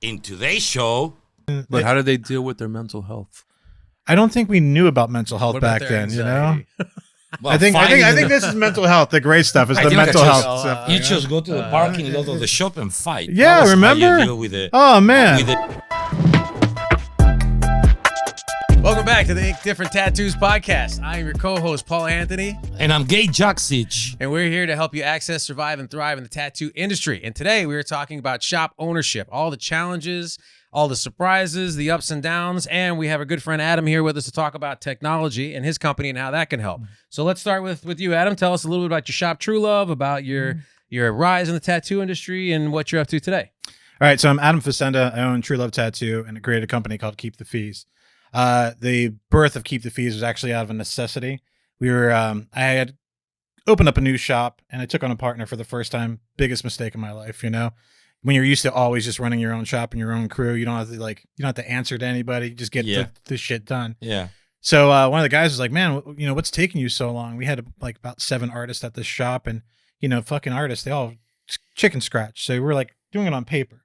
In today's show. But how did they deal with their mental health? I don't think we knew about mental health What about back their then, anxiety? you know? Well, I think this is mental health. The great stuff is the mental health stuff. You just go to the parking lot of the shop and fight. Yeah, That was remember? How you deal with it. Oh, man. Welcome back to the Ink Different Tattoos podcast. I am your co-host, Paul-Anthony. And I'm Gabe Jaksich. And we're here to help you access, survive, and thrive in the tattoo industry. And today we are talking about shop ownership, all the challenges, all the surprises, the ups and downs. And we have our good friend Adam here with us to talk about technology and his company and how that can help. So let's start with you, Adam. Tell us a little bit about your shop, True Love, about your rise in the tattoo industry and what you're up to today. All right, so I'm Adam Facenda. I own True Love Tattoo and I created a company called Keep the Fees. The birth of Keep the Fees was actually out of a necessity. I had opened up a new shop and I took on a partner for the first time. Biggest mistake of my life, you know, when you're used to always just running your own shop and your own crew, you don't have to answer to anybody. You just get the shit done. Yeah. So one of the guys was like, man, you know, what's taking you so long? We had like about 7 artists at this shop and, you know, fucking artists, they all chicken scratch. So we're like doing it on paper.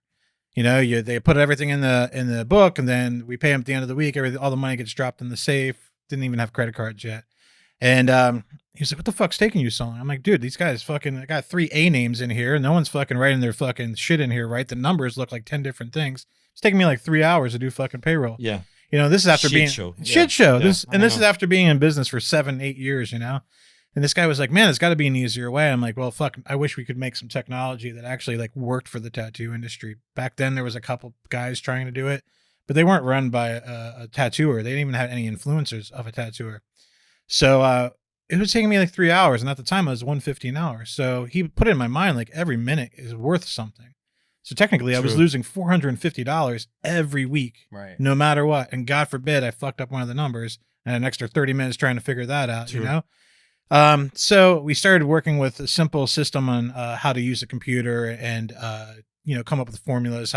You know, they put everything in the book, and then we pay them at the end of the week. All the money gets dropped in the safe. Didn't even have credit cards yet. And he was like, "What the fuck's taking you so long?" I'm like, "Dude, these guys fucking I got 3 A names in here. No one's fucking writing their fucking shit in here, right? The numbers look like 10 different things. It's taking me like 3 hours to do fucking payroll. Yeah. You know, this is after Shit show. Yeah. This is know. after being in business for 7-8 years. You know." And this guy was like, man, it's got to be an easier way. I'm like, well, fuck, I wish we could make some technology that actually like worked for the tattoo industry. Back then, there was a couple guys trying to do it, but they weren't run by a tattooer. They didn't even have any influencers of a tattooer. So it was taking me like 3 hours. And at the time, it was $150 an hour. So he put it in my mind, like every minute is worth something. So technically, I was losing $450 every week, Right. no matter what. And God forbid I fucked up one of the numbers and had an extra 30 minutes trying to figure that out, you know? So we started working with a simple system on how to use a computer and you know, come up with formulas.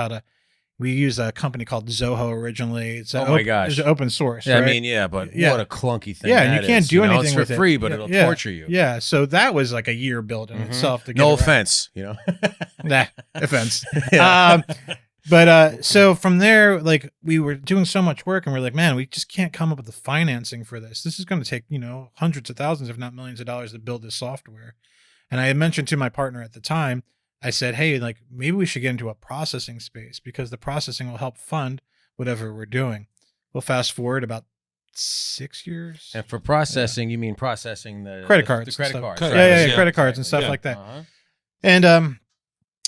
We use a company called Zoho originally. It's it's open source. Yeah, right? I mean, but what a clunky thing. Yeah, and you can't do anything it's with for it. free, but Yeah, it'll yeah, torture you. Yeah, so that was like a year build in itself. To get No it right. offense, you know. Nah, offense. Yeah. But so from there, like we were doing so much work and we're like, man, we just can't come up with the financing for this. This is going to take, you know, hundreds of thousands, if not millions of dollars to build this software. And I had mentioned to my partner at the time, I said, hey, like maybe we should get into a processing space because the processing will help fund whatever we're doing. Well, fast forward about 6 years. And for processing, you mean processing the Credit cards. The credit and cards. stuff. right? Yeah, credit cards and stuff like that. Uh-huh. And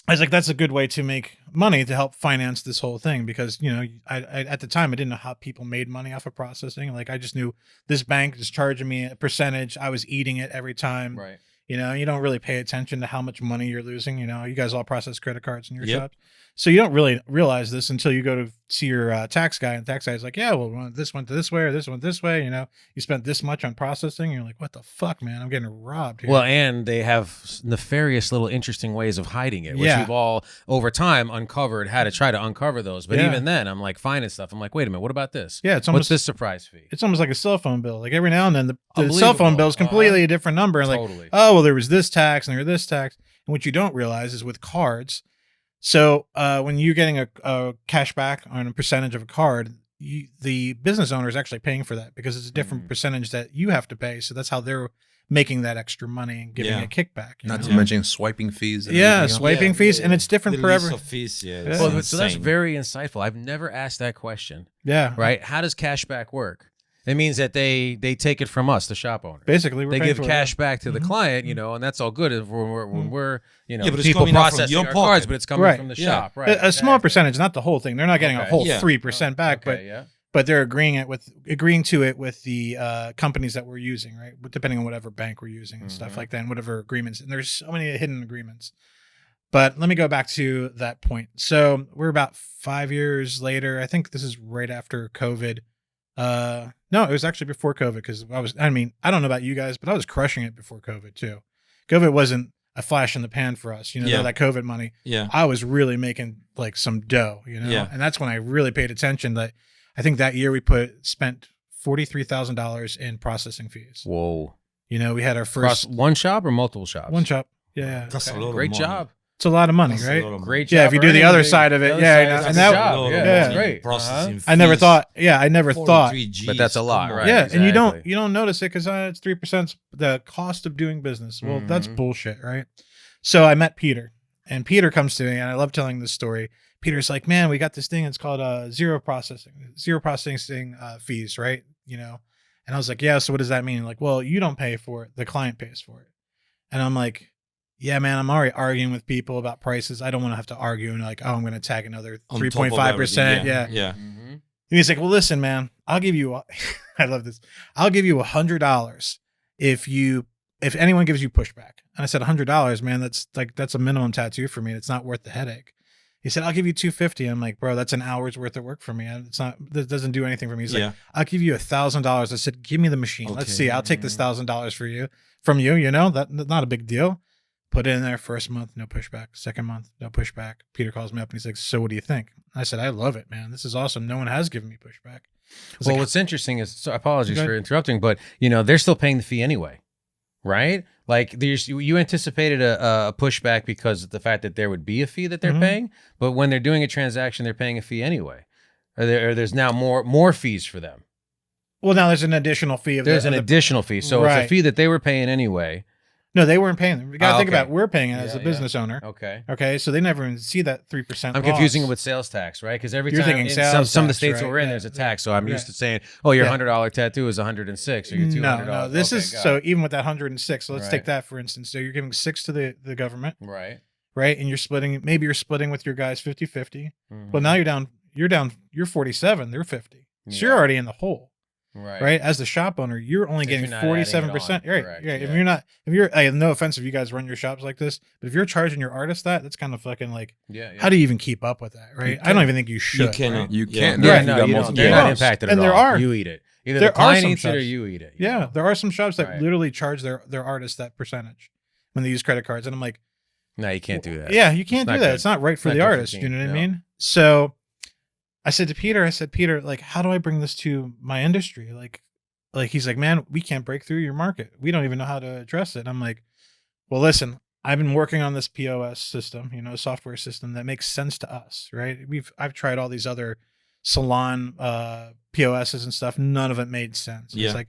I was like, that's a good way to make money to help finance this whole thing because, you know, I at the time I didn't know how people made money off of processing. Like I just knew this bank is charging me a percentage. I was eating it every time. Right. You know, you don't really pay attention to how much money you're losing. You know, you guys all process credit cards in your shops. So you don't really realize this until you go to see your tax guy, and the tax guy is like, yeah, well, this went this way or this went this way. You know, you spent this much on processing. And you're like, what the fuck, man? I'm getting robbed here. Well, and they have nefarious little interesting ways of hiding it, which we've all over time uncovered how to try to uncover those. But even then, I'm like finding stuff. I'm like, wait a minute, what about this? Yeah, it's almost what's this surprise fee? It's almost like a cell phone bill. Like every now and then, the cell phone bill is completely a different number. And Totally. like, oh, well, there was this tax and there was this tax. And what you don't realize is with cards. So when you're getting a cash back on a percentage of a card, the business owner is actually paying for that because it's a different percentage that you have to pay. So that's how they're making that extra money and giving a kickback. Not to mention swiping fees. And swiping fees. And it's different the forever. Of fees, Well, so that's very insightful. I've never asked that question. Yeah. Right? How does cashback work? It means that they take it from us, the shop owner. Basically, they give cash back to the client, you know, and that's all good when we're you know, but it's people coming out from processing your our pocket. cards, but it's coming from the shop, right? A small percentage, not the whole thing. They're not getting a whole 3% back, but but they're agreeing to it with the companies that we're using, right? Depending on whatever bank we're using and stuff like that, and whatever agreements. And there's so many hidden agreements. But let me go back to that point. So we're about 5 years later. I think this is right after COVID. No, it was actually before COVID because I don't know about you guys, but I was crushing it before COVID too. COVID wasn't a flash in the pan for us, you know, that COVID money. Yeah. I was really making like some dough, you know, and that's when I really paid attention. That I think that year we spent $43,000 in processing fees. Whoa. You know, we had our first one shop or multiple shops? one shop. Yeah. That's a lot of Great money. job. It's a lot of money, That's a right? lot of money. Great Yeah, job. if you do the earning other side of it, other yeah, side, you know, that's and a that- job. Yeah, That's yeah. great. Processing I never fees, thought. Yeah, I never thought. 43 Gs, But that's a lot, come on. right? Yeah, and you exactly. don't notice it because it's 3% the cost of doing business. Well, that's Mhm. bullshit, right? So I met Peter, and Peter comes to me, and I love telling this story. Peter's like, "Man, we got this thing. It's called zero processing fees, right? You know." And I was like, "Yeah. So what does that mean?" Like, well, you don't pay for it; the client pays for it. And I'm like, "Yeah, man. I'm already arguing with people about prices. I don't want to have to argue and like, oh, I'm going to tag another On top of 3.5%. everything, Yeah. Yeah. Mhm. And he's like, well, listen, man, I'll give you, I love this. I'll give you $100 if anyone gives you pushback. And I said, $100, man, that's a minimum tattoo for me. It's not worth the headache. He said, I'll give you $250. I'm like, bro, that's an hour's worth of work for me. That doesn't do anything for me. He's like, I'll give you $1,000. I said, give me the machine. Let's Okay. see. I'll take this $1,000 from you, you know, that's not a big deal. Put it in there. First month, no pushback. Second month, no pushback. Peter calls me up and he's like, so what do you think? I said, I love it, man. This is awesome. No one has given me pushback. I was Well, like, what's interesting is, so apologies Go for ahead. interrupting, but you know they're still paying the fee anyway, right? Like you anticipated a pushback because of the fact that there would be a fee that they're Mhm. paying, but when they're doing a transaction, they're paying a fee anyway. Or there's now more fees for them. well, now there's an additional fee. There's an additional fee, so it's Right. a fee that they were paying anyway. No, they weren't paying them. You got to think okay. about it. We're paying it as Yeah, a business owner. Okay. Okay, so they never even see that 3%. I'm confusing it with sales tax, right? Because every You're time thinking in sales some of the tax, states right? we're in, Yeah, there's a yeah. tax. So I'm Yeah. used to saying, "Oh, your Yeah. $100 tattoo is 106, or your $200." No. This is Okay, got so it. even with that 106. So let's Right. take that for instance. So you're giving 6 to the government, right. right? And you're splitting. Maybe you're splitting with your guys 50-50. Mhm. Well, now you're 47. They're 50. So Yeah. you're already in the hole. Right. Right. As the shop owner, you're only If getting you're not adding it 47%. on, Right. correct, Yeah. yeah. If you're, I have no offense if you guys run your shops like this, but if you're charging your artist that's kind of fucking like, Yeah. how do you even keep up with that? Right. I don't even think you should. cannot. right? You Yeah. can't. Yeah, if you no, got you don't. multiple They're Yeah. not shops. impacted And at there all. are. You eat it. Either There the client are some eats it or shops. you eat it. Yeah. know? There are some shops that Right. literally charge their artists that percentage when they use credit cards. And I'm like, No, you can't do that. yeah, you can't not do that. good. It's not right for Not the good for artist. the You know team, what I no. mean? So I said to Peter, Peter, like, how do I bring this to my industry? Like he's like, man, we can't break through your market. We don't even know how to address it. And I'm like, well, listen, I've been working on this POS system, you know, software system that makes sense to us, right? I've tried all these other salon POSs and stuff. None of it made sense. Yeah.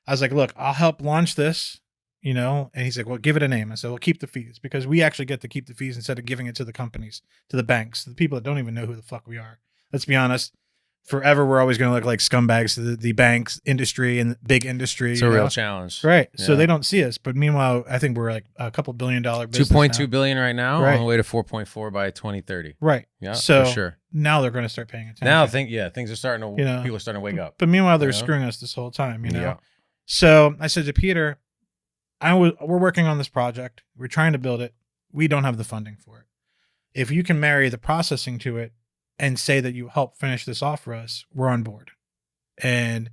I was like, look, I'll help launch this, you know? And he's like, well, give it a name. I said, well, keep the fees, because we actually get to keep the fees instead of giving it to the companies, to the banks, to the people that don't even know who the fuck we are. Let's be honest. Forever, we're always going to look like scumbags to the banks industry and big industry. It's a real challenge. Right. So Yeah. they don't see us. But meanwhile, I think we're like a couple $1 billion business. 2.2 now. billion right now, Right. on the way to 4.4 by 2030. Right. Yeah, So for sure. now they're going to start paying attention. Now things are starting to, You know, people are starting to wake up. But meanwhile, they're Yeah. screwing us this whole time, you know? Yeah. So I said to Peter, we're working on this project. We're trying to build it. We don't have the funding for it. If you can marry the processing to it and say that you help finish this off for us, we're on board. And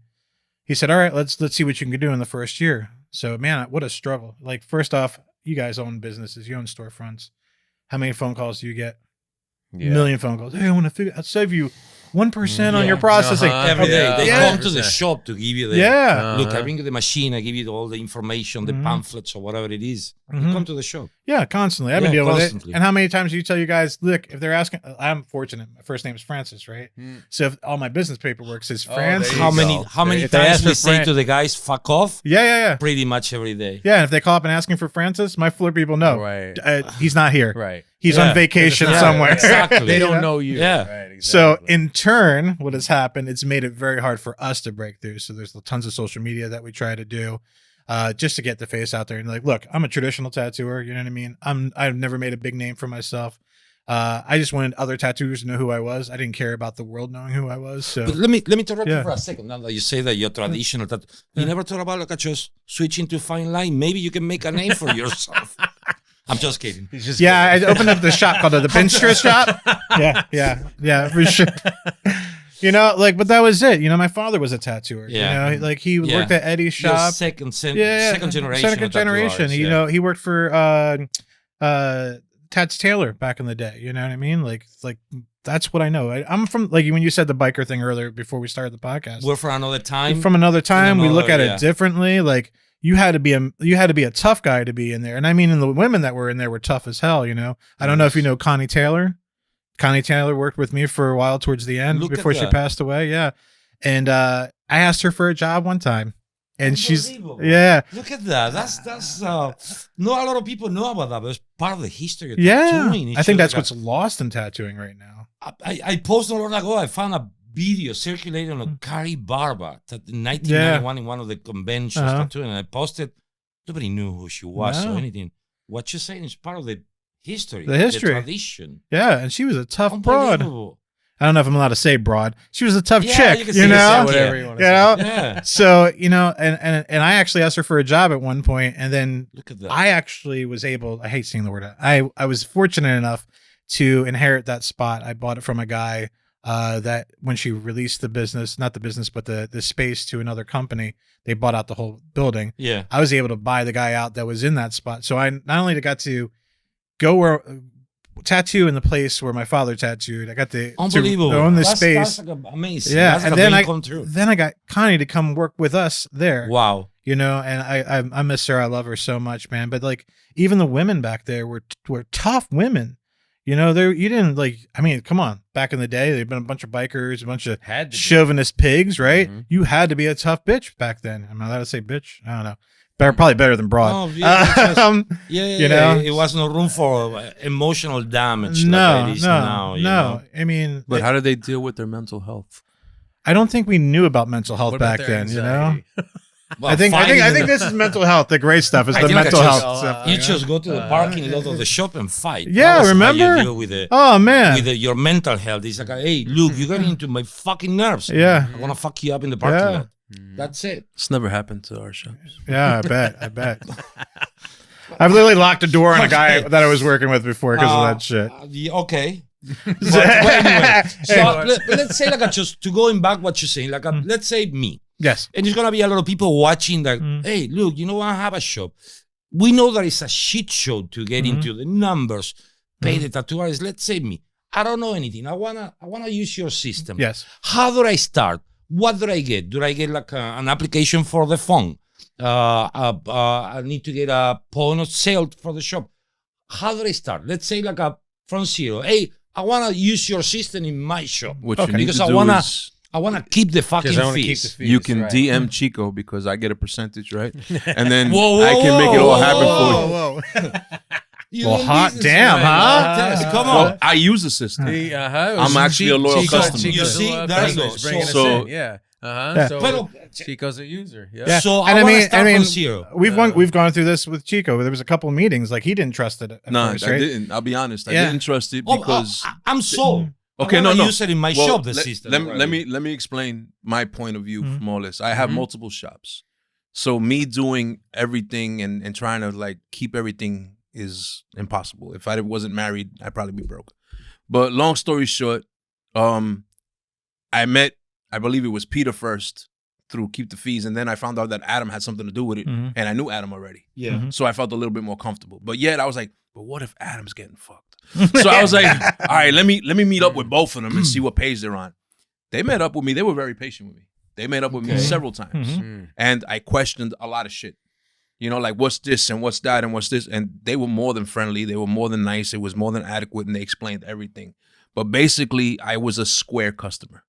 he said, all right, let's see what you can do in the first year. So man, what a struggle. Like, first off, you guys own businesses, you own storefronts. How many phone calls do you get? Yeah. Million phone calls. Hey, I want to I'll save you 1% on your Yeah. processing. Uh-huh. Every day Yeah. they Yeah. come to the shop to give you the Yeah. look. I Uh-huh. bring you the machine. I give you all the information, the Mhm. pamphlets or whatever it is. You Mhm. come to the shop. Yeah, constantly. I've been Yeah, dealing constantly. with it. And how many times do you tell you guys, look, if they're asking, I'm fortunate. My first name is Francis, right? Mm. So if all my business paperwork says Oh, Francis. there you How go. many If they times ask we for say Fran- to the guys, "Fuck off"? Yeah. Pretty much every day. Yeah, and if they call up and asking for Francis, my floor people know. Right. He's not here. Right. He's Yeah. on vacation Yeah, somewhere. exactly. They You don't know? know you. Yeah. Right, So exactly. in turn, what has happened, it's made it very hard for us to break through. So there's tons of social media that we try to do just to get the face out there. And like, look, I'm a traditional tattooer. You know what I mean? I've never made a big name for myself. I just wanted other tattooers to know who I was. I didn't care about the world knowing who I was. So But let me interrupt Yeah. you for a second. Now that you say that you're traditional, that you never thought about like just switching to fine line. Maybe you can make a name for yourself. I'm just kidding. He's just yeah, I opened up the shop called the Pinterest shop. Yeah, for sure. You know, like, but that was it. You know, my father was a tattooer. Yeah. You know, like he Yeah. worked at Eddie's You're shop. second generation. Second of tattoo generation. artists, You yeah. know, he worked for Tats Taylor back in the day. You know what I mean? Like that's what I know. I'm from, like, when you said the biker thing earlier before we started the podcast. We're for another time. From another time, we look at yeah. it differently. Like, you had to be a tough guy to be in there. And I mean, and the women that were in there were tough as hell, you know. I don't know if you know Connie Taylor. Connie Taylor worked with me for a while towards the end before she passed away. Yeah. And I asked her for a job one time. And she's Look at that. That's not a lot of people know about that, but it's part of the history of tattooing. I think that's what's lost in tattooing right now. I posted not long ago. I found a video circulating on Kari Barba in 1991 in one of the conventions tattooing, and I posted. Nobody knew who she was or anything. What you're saying is part of the history, the tradition. Yeah, and she was a tough broad. I don't know if I'm allowed to say broad. She was a tough chick, you know. Whatever you want to say. Yeah. So you know, and I actually asked her for a job at one point, and then Look at that. I actually was able. I hate saying the word. I was fortunate enough to inherit that spot. I bought it from a guy that when she released the business, not the business, but the space to another company, they bought out the whole building. Yeah. I was able to buy the guy out that was in that spot. So I not only got to go where. Tattoo in the place where my father tattooed. I got to own this space. That's like amazing. Yeah, that's and like then I got Connie to come work with us there. Wow. You know, and I miss her. I love her so much, man. But like, even the women back there were tough women. You know, you didn't like. I mean, come on. Back in the day, they've been a bunch of bikers, a bunch of chauvinist pigs, right? Mm-hmm. You had to be a tough bitch back then. Am I allowed to say bitch? I don't know. Probably better than broad. Oh, yeah, you know, it was no room for emotional damage. No. I mean, But how did they deal with their mental health? I don't think we knew about mental health What about back their then. anxiety? You know, I think this is mental health. The great stuff is the mental health stuff. You just go to the parking lot of the shop and fight. Yeah, remember? How you deal with your mental health. It's like, hey, look, you got into my fucking nerves. Yeah, I want to fuck you up in the parking lot. That's it. It's never happened to our shops. Yeah, I bet. I've literally locked a door on a guy that I was working with before because of that shit. Okay. Anyway, so let's say just to going back what you're saying, let's say me. Yes. And there's gonna be a lot of people watching that, hey, look, you know what? I have a shop. We know that it's a shit show to get into the numbers, pay the tattoo artist. Let's say me. I don't know anything. I wanna use your system. Yes. How do I start? What do I get? Do I get like an application for the phone? I need to get a point of sale for the shop. How do I start? Let's say from zero. Hey, I want to use your system in my shop. What you need because to I do wanna is I want to keep the fucking fees. you can DM Chico because I get a percentage, right? And then Whoa, I can make it all happen Whoa. Well, hot damn, huh? Come on. Well, I use the system. I'm actually a loyal customer. You see, there you go. So yeah. Yeah. So Chico's a user. Yeah. Yeah. So And I want to start from zero. We've gone through this with Chico. There was a couple of meetings. Like, he didn't trust it at No, first, I right? didn't. I'll be honest. I Yeah. didn't trust it because I'm sold. Okay, I no. use it in my shop, the system. Let me explain my point of view from all this. I have multiple shops. So me doing everything and trying to like keep everything is impossible. If I wasn't married, I'd probably be broke. But long story short, I met, I believe it was Peter first through Keep the Fees, and then I found out that Adam had something to do with it, and I knew Adam already. Yeah. So I felt a little bit more comfortable. But yet I was like, but what if Adam's getting fucked? So I was like, all right, let me meet up with both of them and see what page they're on. They met up with me. They were very patient with me. They met up with me several times. And I questioned a lot of shit. You know, like, what's this and what's that and what's this? And they were more than friendly. They were more than nice. It was more than adequate, and they explained everything. But basically, I was a Square customer.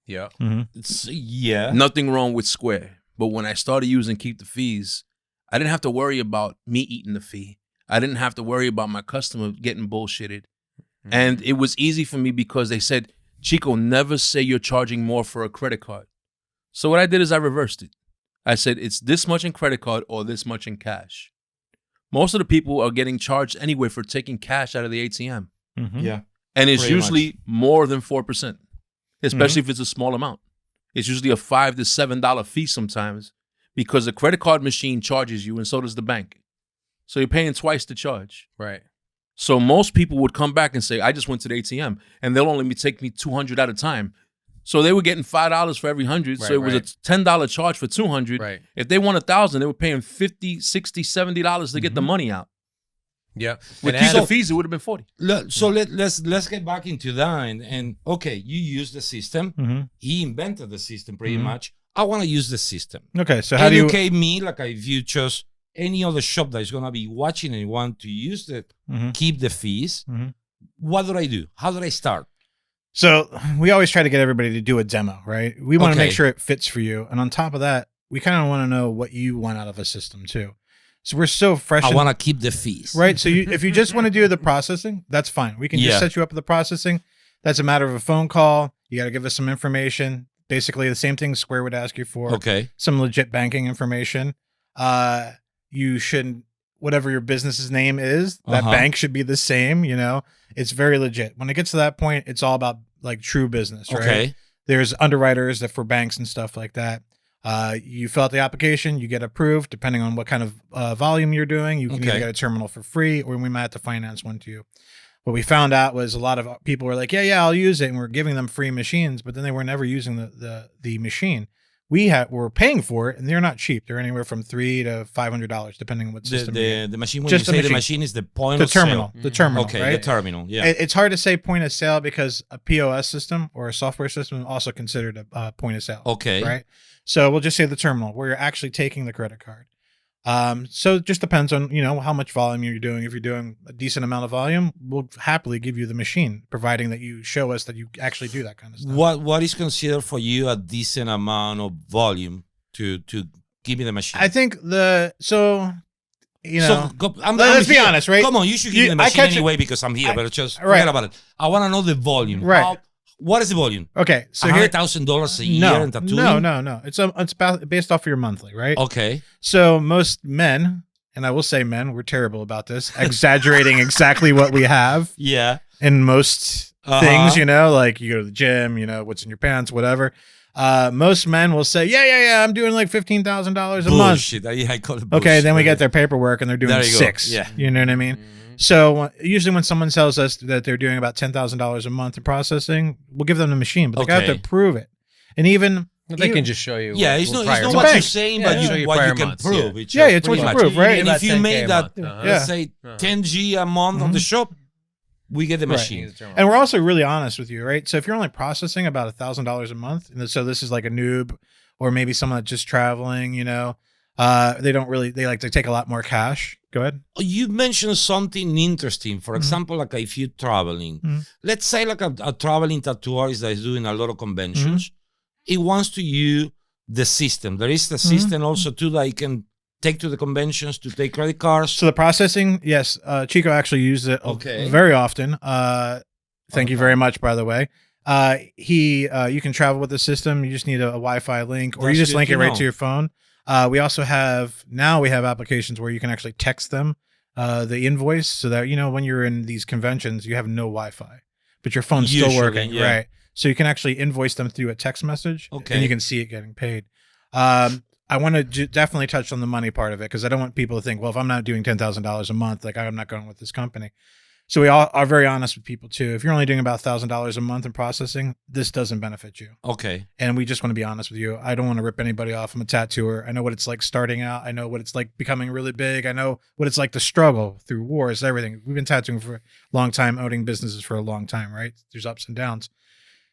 Yeah. Yeah. Nothing wrong with Square. But when I started using Keep the Fees, I didn't have to worry about me eating the fee. I didn't have to worry about my customer getting bullshitted. And it was easy for me because they said, Chico, never say you're charging more for a credit card. So what I did is I reversed it. I said, it's this much in credit card or this much in cash. Most of the people are getting charged anyway for taking cash out of the ATM. Yeah. And it's Pretty usually more than 4%, especially if it's a small amount. It's usually a $5 to $7 fee sometimes because the credit card machine charges you and so does the bank. So you're paying twice the charge. Right. So most people would come back and say, I just went to the ATM and they'll only take me 200 at a time. So they were getting $5 for every 100. So it was a $10 charge for 200. Right. If they won 1,000, they were paying $50, $60, $70 to get the money out. Yeah. With Keep the Fees, it would have been 40. So let's get back into that and okay, you use the system. He invented the system pretty much. I want to use the system. Okay, so how do you? Educate me, like if you chose any other shop that is gonna be watching and you want to use it, Mhm. keep the fees. Mhm. What do I do? How do I start? So we always try to get everybody to do a demo, right? We want to make Okay. sure it fits for you, and on top of that, we kind of want to know what you want out of a system too. So we're so fresh. I in- want to keep the fees. Right. So if you just want to do the processing, that's fine. We can Yeah. just set you up with the processing. That's a matter of a phone call. You got to give us some information. Basically, the same thing Square would ask you for. Okay. Some legit banking information. You shouldn't, whatever your business's name is, that Uh-huh. bank should be the same. You know, it's very legit. When it gets to that point, it's all about like true business, right? Okay. There's underwriters that for banks and stuff like that. You fill out the application, you get approved. Depending on what kind of volume you're doing, you can either Okay. get a terminal for free, or we might have to finance one to you. What we found out was a lot of people were like, yeah, I'll use it, and we're giving them free machines, but then they were never using the machine. We're paying for it, and they're not cheap. They're anywhere from $300 to $500, depending on what system. you're in. The machine. When Just you the say the machine. machine is the point The of terminal, sale. the terminal. Okay, right? the terminal. Yeah. It's hard to say point of sale because a POS system or a software system is also considered a point of sale. Okay. Right. So we'll just say the terminal where you're actually taking the credit card. So it just depends on, how much volume you're doing. If you're doing a decent amount of volume, we'll happily give you the machine, providing that you show us that you actually do that kind of stuff. What is considered for you a decent amount of volume to give me the machine? I think I'm let's be here. honest, right? Come on, you should give me the I machine catch it- anyway because I'm here. I- but just right. forget about it. I want to know the volume. Right. What is the volume? Okay. So here, $100,000 a year in tattooing? no. It's based off of your monthly, right? Okay. So most men, and I will say men, we're terrible about this, exaggerating exactly what we have Yeah. in most Uh-huh. things, like you go to the gym, what's in your pants, whatever. Most men will say, yeah, I'm doing like $15,000 a month. Bullshit. I call it bullshit. Okay, then we get their paperwork and they're doing There you go. 6. Yeah. You know what I mean? So usually when someone tells us that they're doing about $10,000 a month in processing, we'll give them the machine, but they got Okay. to prove it. And even They can just show you. Yeah, it's not prior what months. you're Bank. saying, Yeah, but show you what prior you can months, prove. yeah. It's Yeah, it's what pretty you much. prove, right? And About if you 10K made a that, month, uh-huh. let's say, Uh-huh. 10G a month on the shop, we get the Right. machine. And we're also really honest with you, right? So if you're only processing about $1,000 a month, and so this is like a noob or maybe someone that's just traveling, they like to take a lot more cash. Go ahead. You mentioned something interesting. For Mhm. example, like if you're traveling, Mhm. let's say like a traveling tattooist that is doing a lot of conventions, Mm-hmm. he wants to use the system. There is the system also too that he can take to the conventions to take credit cards. So the processing, yes, Chico actually used it Okay. very often. Thank you very much, by the way. You can travel with the system. You just need a Wi-Fi link, or you That's just good link to it right know. to your phone. We also have applications where you can actually text them the invoice, so that when you're in these conventions, you have no Wi-Fi, but your phone's still Usually, working, yeah. right? So you can actually invoice them through a text message, Okay. and you can see it getting paid. I want to definitely touch on the money part of it because I don't want people to think, well, if I'm not doing $10,000 a month, like I'm not going with this company. So we all are very honest with people too. If you're only doing about $1,000 a month in processing, this doesn't benefit you. Okay. And we just want to be honest with you. I don't want to rip anybody off. I'm a tattooer. I know what it's like starting out. I know what it's like becoming really big. I know what it's like to struggle through wars, everything. We've been tattooing for a long time, owning businesses for a long time, right? There's ups and downs.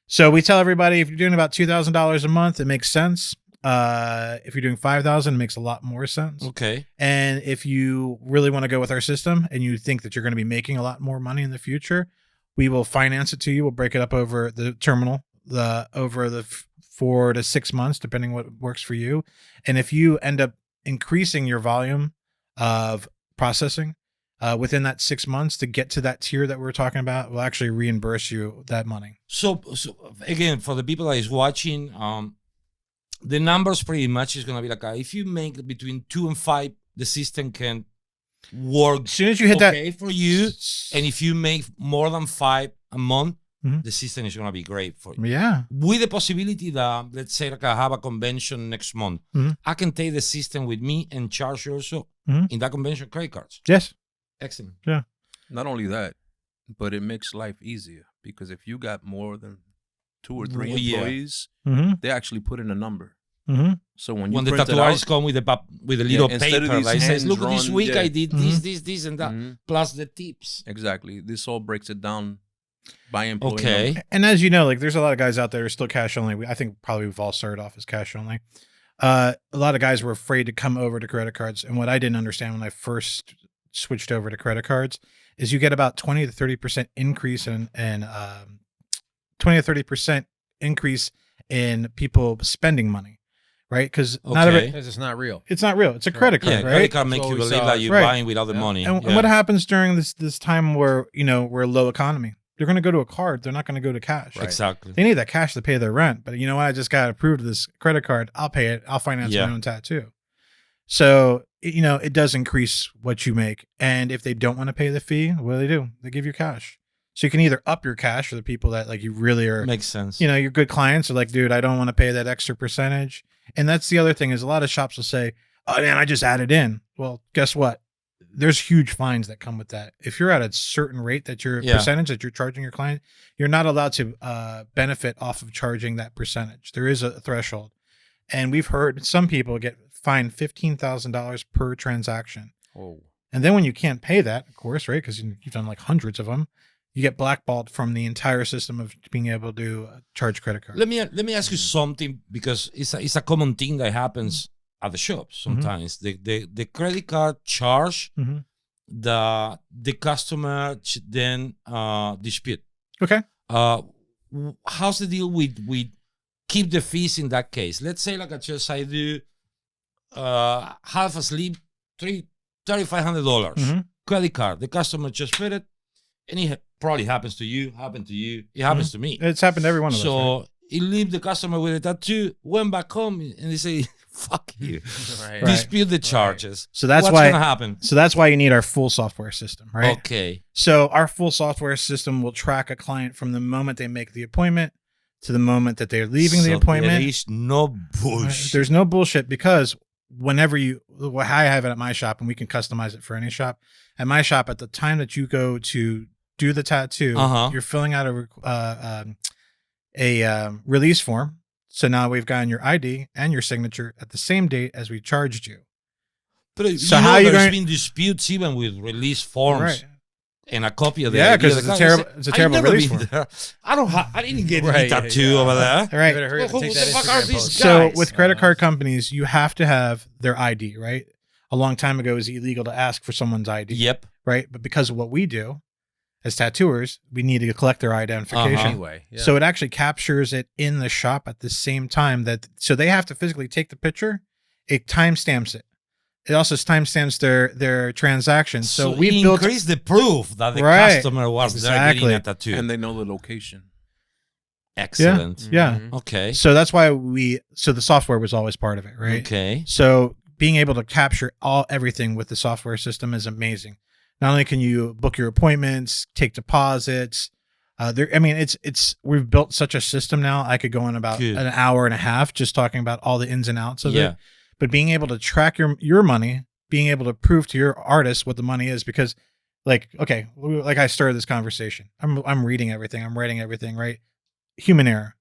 So we tell everybody if you're doing about $2,000 a month, it makes sense. If you're doing 5,000, it makes a lot more sense. Okay. And if you really want to go with our system and you think that you're going to be making a lot more money in the future, we will finance it to you. We'll break it up over the terminal, over the 4 to 6 months, depending what works for you. And if you end up increasing your volume of processing within that 6 months to get to that tier that we're talking about, we'll actually reimburse you that money. So again, for the people that is watching, the numbers pretty much is going to be like if you make between 2 and 5, the system can work As soon as you hit okay for you. And if you make more than 5 a month, Mhm. the system is going to be great for you. yeah. With the possibility that, let's say, like I have a convention next month, Mhm. I can take the system with me and charge you also Mhm. in that convention credit cards. Yes. Excellent. Not only that, but it makes life easier because if you got more than 2 or 3 Yeah. employees, Mm-hmm. they actually put in a number. Mm-hmm. So when you When the print it tattooists out, come with a little instead of paper these that says, look, this hand-drawn- week yeah. I did this, and that, Mhm. plus the tips. Exactly. This all breaks it down by employee. Okay. number. And as you know, like there's a lot of guys out there who are still cash only. I think probably we've all started off as cash only. A lot of guys were afraid to come over to credit cards. And what I didn't understand when I first switched over to credit cards is you get about 20 to 30% increase in 20 to 30% increase in people spending money, right? Because not of Okay. it, Because it's not real. it's not real. It's a credit card, Yeah, right? credit card make So you we believe saw- that you're Right. buying without the money. And Yeah. what happens during this time where we're low economy? They're going to go to a card. They're not going to go to cash. Right. Exactly. They need that cash to pay their rent. But you know what? I just got approved of this credit card. I'll pay it. I'll finance Yeah. my own tattoo. So it does increase what you make. And if they don't want to pay the fee, what do? They give you cash. So you can either up your cash for the people that like you really are, Makes sense. your good clients are like, dude, I don't want to pay that extra percentage. And that's the other thing is a lot of shops will say, oh man, I just added in. Well, guess what? There's huge fines that come with that. If you're at a certain rate that your Yeah. percentage that you're charging your client, you're not allowed to benefit off of charging that percentage. There is a threshold. And we've heard some people get fined $15,000 per transaction. Oh. And then when you can't pay that, of course, right? Because you've done like hundreds of them, you get blackballed from the entire system of being able to charge credit cards. Let me ask you something because it's a common thing that happens at the shops sometimes. The credit card charge Mhm. the customer then dispute. Okay. How's the deal with keep the fees in that case? Let's say like I do half a sleep $3,500 Mhm. credit card. The customer just paid it, and it probably happened to you. It happens to me. It's happened to every one of us. Right? So he leave the customer with a tattoo, went back home, and they say, "Fuck you." Right. Dispute the charges. So that's What's why gonna happen? So that's why you need our full software system, right? Okay. So our full software system will track a client from the moment they make the appointment to the moment that they're leaving the So appointment. There is no bullshit. There's no bullshit because whenever I have it at my shop and we can customize it for any shop. At my shop, at the time that you go to do the tattoo, you're filling out a release form. So now we've gotten your ID and your signature at the same date as we charged you. But So how you there's going- been disputes even with release forms Right. and a copy of the Yeah, ID of 'cause the it's a card. terrible- I said, it's a "I've terrible never release been form." there. I didn't get Right, any tattoo yeah. over there. All right. You better hurry up and Who take the that fuck are Instagram these post. So guys. with credit card companies, you have to have their ID, right? A long time ago, it was illegal to ask for someone's ID, Yep. right? But because of what we do as tattooers, we need to collect their identification. Anyway. Yeah. So it actually captures it in the shop at the same time so they have to physically take the picture. It timestamps it. It also timestamps their transactions. So we we built increase the proof that the Right. customer was there Exactly. getting a tattoo. And they know the location. Excellent. Yeah. Mhm. Okay. So that's why so the software was always part of it, right? Okay. So being able to capture everything with the software system is amazing. Not only can you book your appointments, take deposits, we've built such a system now. I could go in about Good. an hour and a half just talking about all the ins and outs of Yeah. it. But being able to track your money, being able to prove to your artist what the money is, because like I started this conversation. I'm reading everything, I'm writing everything, right? Human error.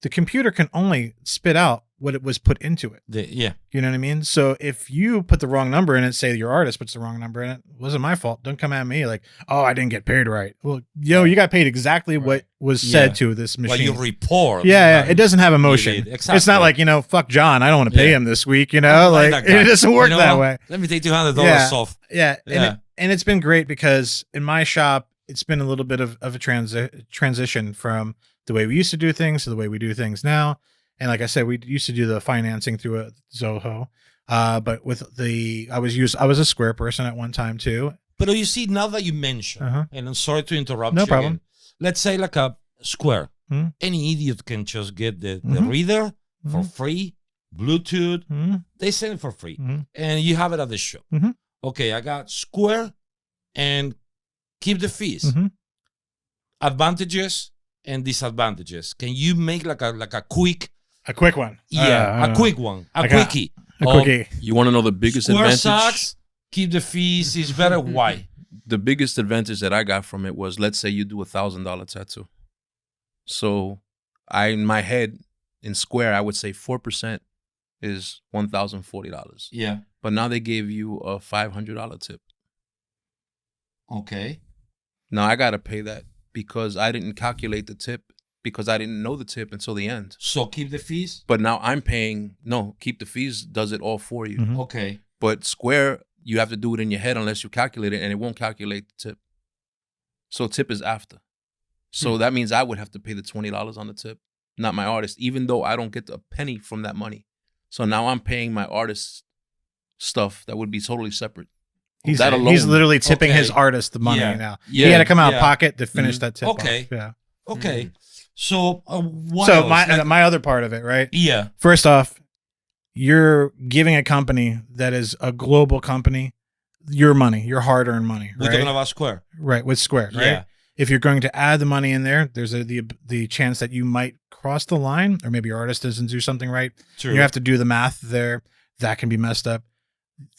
The computer can only spit out what it was put into it. Yeah. You know what I mean? So if you put the wrong number in it, say your artist puts the wrong number in it, it wasn't my fault. Don't come at me like, oh, I didn't get paid right. Well, you got paid exactly what was said Yeah. to this Well, machine. you report. Yeah, it doesn't have emotion. did. It's Exactly. not like, fuck John, I don't want to pay Yeah. him this week, I don't like that guy. it doesn't work You know that what? way. Let me take $200 Yeah. off. Yeah. Yeah. And it's been great because in my shop, it's been a little bit of a transition from the way we used to do things to the way we do things now. And like I said, we used to do the financing through a Zoho. But with I was a Square person at one time too. But you see, now that you mention, Uh-huh. and I'm sorry to interrupt No you problem. again. Let's say like a Square. Mhm. Any idiot can just get the Mhm. reader for Mhm. free, Bluetooth. Mhm. They send it for free. Mhm. And you have it at the shop. Mhm. Okay, I got Square and keep the fees. Mhm. Advantages and disadvantages. Can you make like a quick, A quick one. a quick one, a I got- quickie? A of quickie. You want to know the biggest Square advantage? sucks, keep the fees is better. Why? The biggest advantage that I got from it was, let's say you do $1,000 tattoo. So in my head, in Square, I would say 4% is $1,040. Yeah. But now they gave you a $500 tip. Okay. Now I got to pay that because I didn't calculate the tip because I didn't know the tip until the end. So keep the fees. But now I'm paying. No, Keep the Fees does it all for you. Mhm. Okay. But Square, you have to do it in your head unless you calculate it, and it won't calculate the tip. So tip is after. So that means I would have to pay the $20 on the tip, not my artist, even though I don't get a penny from that money. So now I'm paying my artist stuff that would be totally separate. He's That alone- literally tipping Okay. his artist the money Yeah. now. Yeah. He had to come out Yeah. of pocket to finish Mhm. that tip. Okay. Off. Yeah. Okay. So what So else? my other part of it, right? Yeah. First off, you're giving a company that is a global company your money, your hard-earned money, We're right? talking about Square. Right, with Square, right? Yeah. If you're going to add the money in there, there's the chance that you might cross the line, or maybe your artist doesn't do something right. True. You have to do the math there. That can be messed up.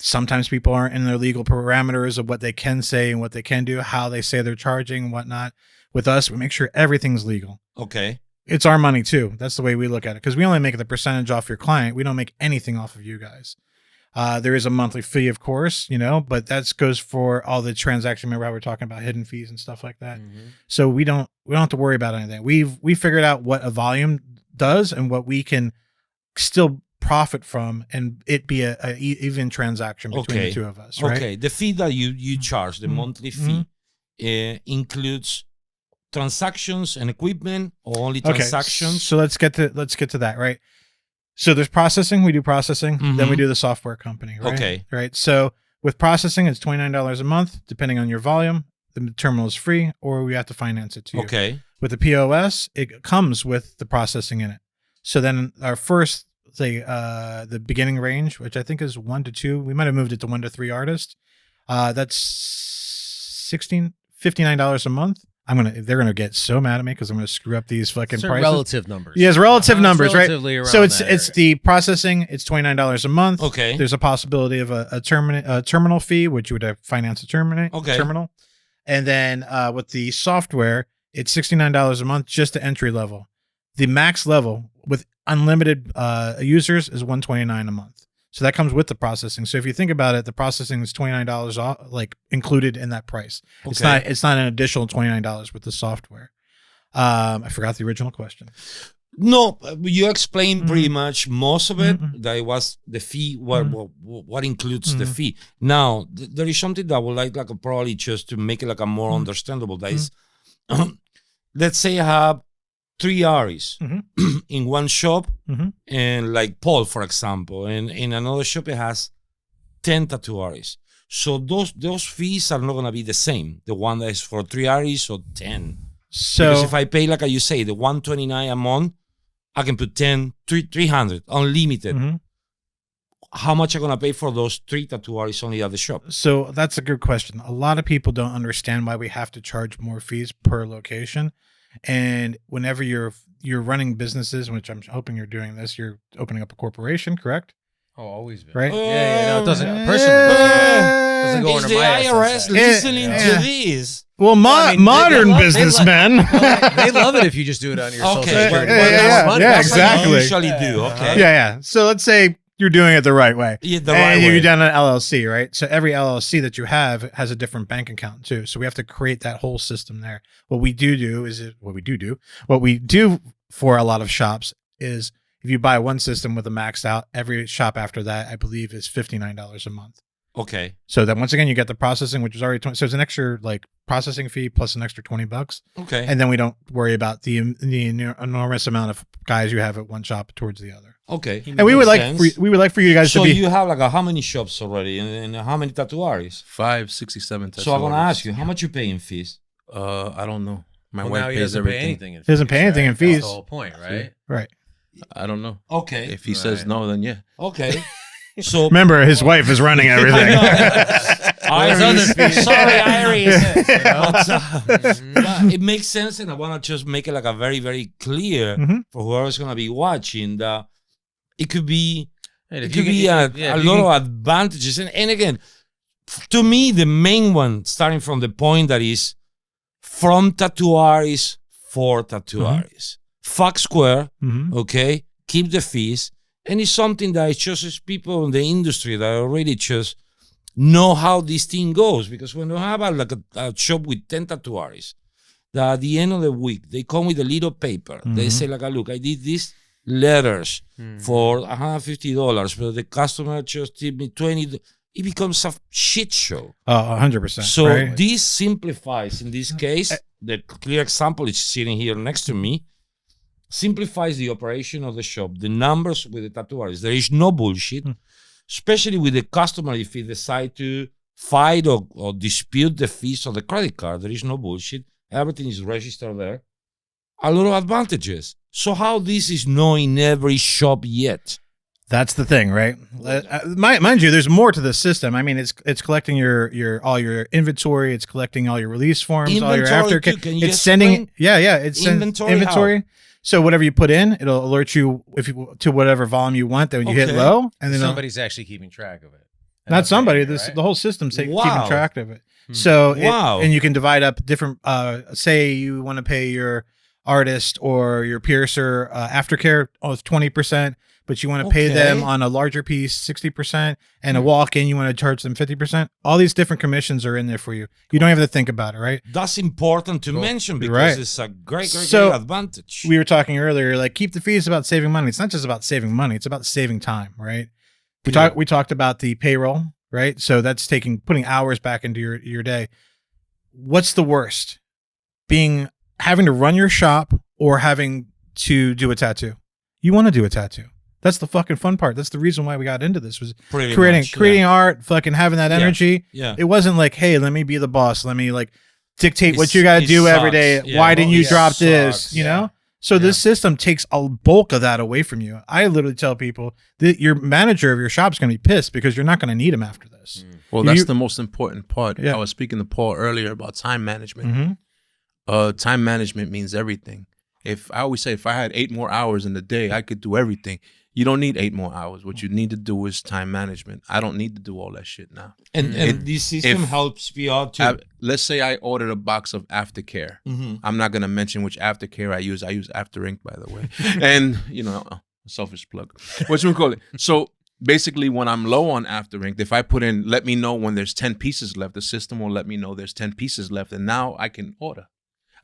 Sometimes people aren't in their legal parameters of what they can say and what they can do, how they say they're charging and whatnot. With us, we make sure everything's legal. Okay. It's our money too. That's the way we look at it, because we only make the percentage off your client. We don't make anything off of you guys. There is a monthly fee, of course, but that goes for all the transaction. Remember how we're talking about hidden fees and stuff like that. So we don't have to worry about anything. We figured out what a volume does and what we can still profit from, and it be a even transaction between Okay. the two of us. Right? Okay. The fee that you charge, the monthly fee, includes transactions and equipment, or only transactions? So let's get to that, right? So there's processing. We do processing. Then we do the software company, right? Okay. Right. So with processing, it's $29 a month, depending on your volume. The terminal is free, or we have to finance it to you. Okay. With the POS, it comes with the processing in it. So then our first, the beginning range, which I think is 1 to 2, we might have moved it to 1 to 3 artists. That's $59 a month. They're gonna get so mad at me because I'm gonna screw up these fucking Certain prices. relative numbers. Yes, relative It's numbers, right? relatively around So it's that the processing. It's $29 a month. Okay. There's a possibility of a terminal fee, which you would have finance a terminal. And then with the software, it's $69 a month just to entry level. The max level with unlimited users is $129 a month. So that comes with the processing. So if you think about it, the processing is $29 included in that price. Okay. It's not an additional $29 with the software. I forgot the original question. No, you explained pretty much most of it. Mhm. That it was the fee. What includes the fee? Now there is something that I would like probably just to make it like a more understandable. That is, let's say I have 3 Aries in one shop, and like Paul, for example, and in another shop it has 10 tattoo Aries. So those fees are not gonna be the same. The one that is for 3 Aries or 10. So Because if I pay, like you say, the $129 a month, I can put 300 unlimited. How much am I gonna pay for those 3 tattoo artists only at the shop? So that's a good question. A lot of people don't understand why we have to charge more fees per location. And whenever you're running businesses, which I'm hoping you're doing this, you're opening up a corporation, correct? Oh, always been. Right? Yeah, no, it doesn't. Personally, doesn't go Is under the my IRS assets. listening Yeah. to this? Well, I mean, modern they love- businessmen. They love it if you just do it on your social Okay. security. Yeah, Money. yeah, That's what exactly. you usually do. Okay. Yeah. So let's say you're doing it the right way. Yeah, the right And way. you're done an LLC, right? So every LLC that you have has a different bank account too. So we have to create that whole system there. What we do for a lot of shops is if you buy one system with a maxed out, every shop after that, I believe, is $59 a month. Okay. So then once again, you get the processing, which is already 20. So it's an extra processing fee plus an extra $20. Okay. And then we don't worry about the enormous amount of guys you have at one shop towards the other. Okay. And we would like for you guys So to be. you have how many shops already, and how many tattoo artists? 567 So I'm gonna ask you, how much you pay in fees? I don't know. My Well, wife now he pays doesn't pay everything. anything. In He doesn't fees, pay anything in right? fees. That's the whole point, right? Right. I don't know. Okay. If he says Right. no, then yeah. Okay. So Remember, his wife is running everything. Iris, sorry, Iris. Yeah. But it makes sense, and I want to just make it a very, very clear Mhm. for whoever's gonna be watching that it could be Hey, it if you could be can- a yeah, if you lot can- of advantages, and again, to me, the main one, starting from the point that is from tattoo artists for tattoo artists. Fuck Square, Mhm. okay? Keep the fees. And it's something that it's just as people in the industry that already just know how this thing goes. Because when you have a shop with 10 tattoo artists, that at the end of the week, they come with a little paper. They say, like, look, I did these letters for $150, but the customer just tipped me $20. It becomes a shit show. 100%. So right? this simplifies, in this case, the clear example is sitting here next to me, simplifies the operation of the shop, the numbers with the tattoo artist. There is no bullshit, especially with the customer. If he decide to fight or dispute the fees of the credit card, there is no bullshit. Everything is registered there. A lot of advantages. So how this is not in every shop yet? That's the thing, right? Mind you, there's more to the system. I mean, it's collecting your all your inventory. It's collecting all your release forms, all your aftercare. It's sending, it's inventory. So whatever you put in, it'll alert you to whatever volume you want. Then when you hit low, and then somebody's actually keeping track of it. Not somebody. The whole system's keeping track of it. So and you can divide up different. Say you want to pay your artist or your piercer aftercare with 20%. But you want to pay them on a larger piece, 60%, and a walk-in, you want to charge them 50%. All these different commissions are in there for you. You don't have to think about it, right? That's important to mention because it's a great advantage. We were talking earlier, like, keep the fees about saving money. It's not just about saving money. It's about saving time, right? We talked about the payroll, right? So that's putting hours back into your day. What's the worst? Having to run your shop or having to do a tattoo? You want to do a tattoo. That's the fucking fun part. That's the reason why we got into this, was creating art, fucking having that energy. Yeah. It wasn't like, hey, let me be the boss. Let me like dictate what you got to do every day. Yeah. Why didn't you drop this? You know? So this system takes a bulk of that away from you. I literally tell people that your manager of your shop is going to be pissed because you're not going to need him after this. Well, that's the most important part. I was speaking to Paul earlier about time management. Time management means everything. I always say, if I had 8 more hours in the day, I could do everything. You don't need 8 more hours. What you need to do is time management. I don't need to do all that shit now. And this system helps me out too. Let's say I ordered a box of aftercare. I'm not going to mention which aftercare I use. I use After Ink, by the way. And, selfish plug. What you call it? So basically, when I'm low on After Ink, if I put in, let me know when there's 10 pieces left, the system will let me know there's 10 pieces left. And now I can order.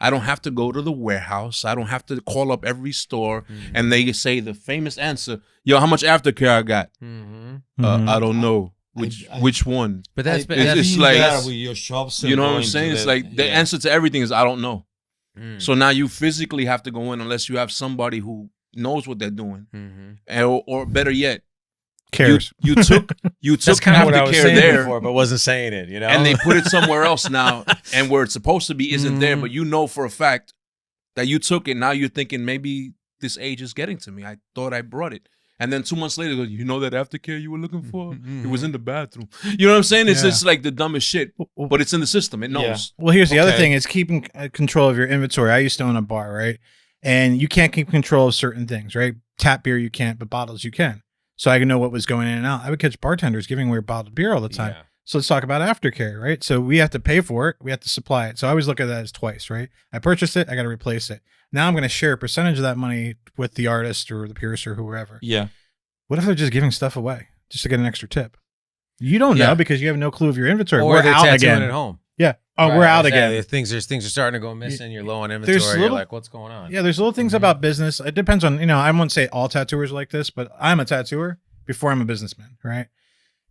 I don't have to go to the warehouse. I don't have to call up every store and they say the famous answer, yo, how much aftercare I got? I don't know. Which one? But it's like, with your shops, you know what I'm saying? It's like the answer to everything is I don't know. So now you physically have to go in unless you have somebody who knows what they're doing. Or better yet, cares. You took That's kind of what I was saying there before, but wasn't saying it, and they put it somewhere else now, and where it's supposed to be isn't there. But you know for a fact that you took it. Now you're thinking maybe this age is getting to me. I thought I brought it, and then 2 months later, you know that aftercare you were looking for, it was in the bathroom. You know what I'm saying? It's just like the dumbest shit, but it's in the system. It knows. Well, here's the other thing: is keeping control of your inventory. I used to own a bar, right? And you can't keep control of certain things, right? Tap beer you can't, but bottles you can. So I can know what was going in and out. I would catch bartenders giving away bottled beer all the time. So let's talk about aftercare, right? So we have to pay for it. We have to supply it. So I always look at that as twice, right? I purchased it. I got to replace it. Now I'm going to share a percentage of that money with the artist or the piercer or whoever. Yeah. What if they're just giving stuff away just to get an extra tip? You don't know because you have no clue of your inventory. Or they're out again at home. Yeah. Oh, we're out again. Things are starting to go missing. You're low on inventory. You're like, what's going on? Yeah, there's little things about business. It depends on, I won't say all tattooers are like this, but I'm a tattooer before I'm a businessman, right?